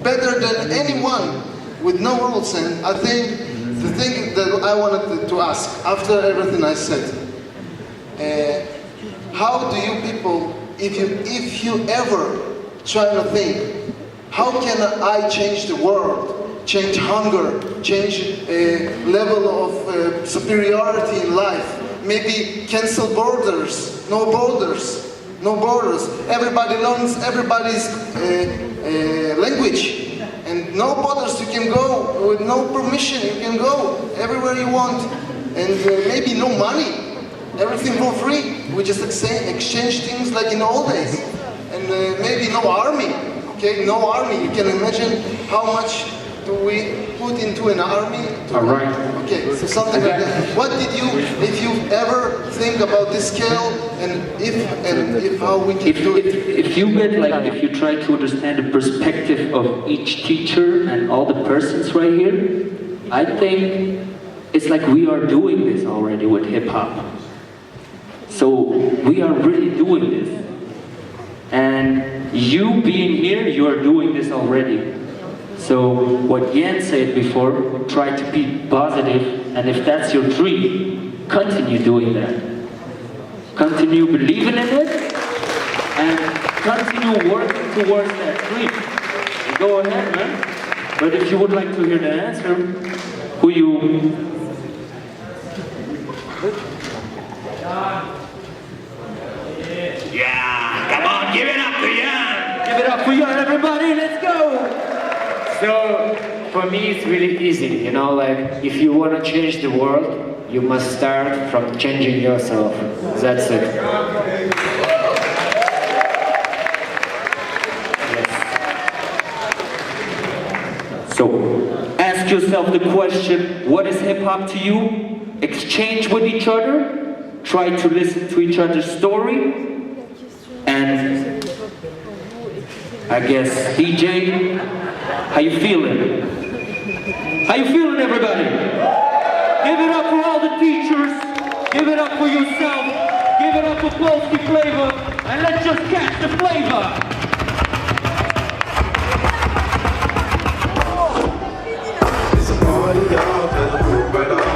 better than anyone with no rules. And I think the thing that I wanted to ask after everything I said, how do you people, if you ever try to think, how can I change the world, change hunger, change level of superiority in life? Maybe cancel borders, no borders, no borders. Everybody learns everybody's language, and no borders. You can go with no permission. You can go everywhere you want, and maybe no money. Everything for free. We just exchange things like in the old days, and maybe no army. Okay, no army. You can imagine how much do we put into an army? All right. Okay, so something like that. What did you, if you ever think about this scale, and if how we can do it? If you try to understand the perspective of each teacher and all the persons right here, I think it's like we are doing this already with hip hop. So we are really doing this. And you being here, you are doing this already. So what Yan said before, try to be positive, and if that's your dream, continue doing that. Continue believing in it, and continue working towards that dream. Go ahead, man. But if you would like to hear the answer, who you... Yeah, come on, give it up to Yan! Give it up for Yan, everybody, let's go! So, for me it's really easy, you know, like, if you want to change the world, you must start from changing yourself. That's it. So, ask yourself the question, what is hip-hop to you? Exchange with each other, try to listen to each other's story, and I guess, DJ, how you feeling? How you feeling, everybody? Give it up for all the teachers, give it up for yourself, give it up for Polski Flava, and let's just catch the flavor! It's a party, y'all, better move right on.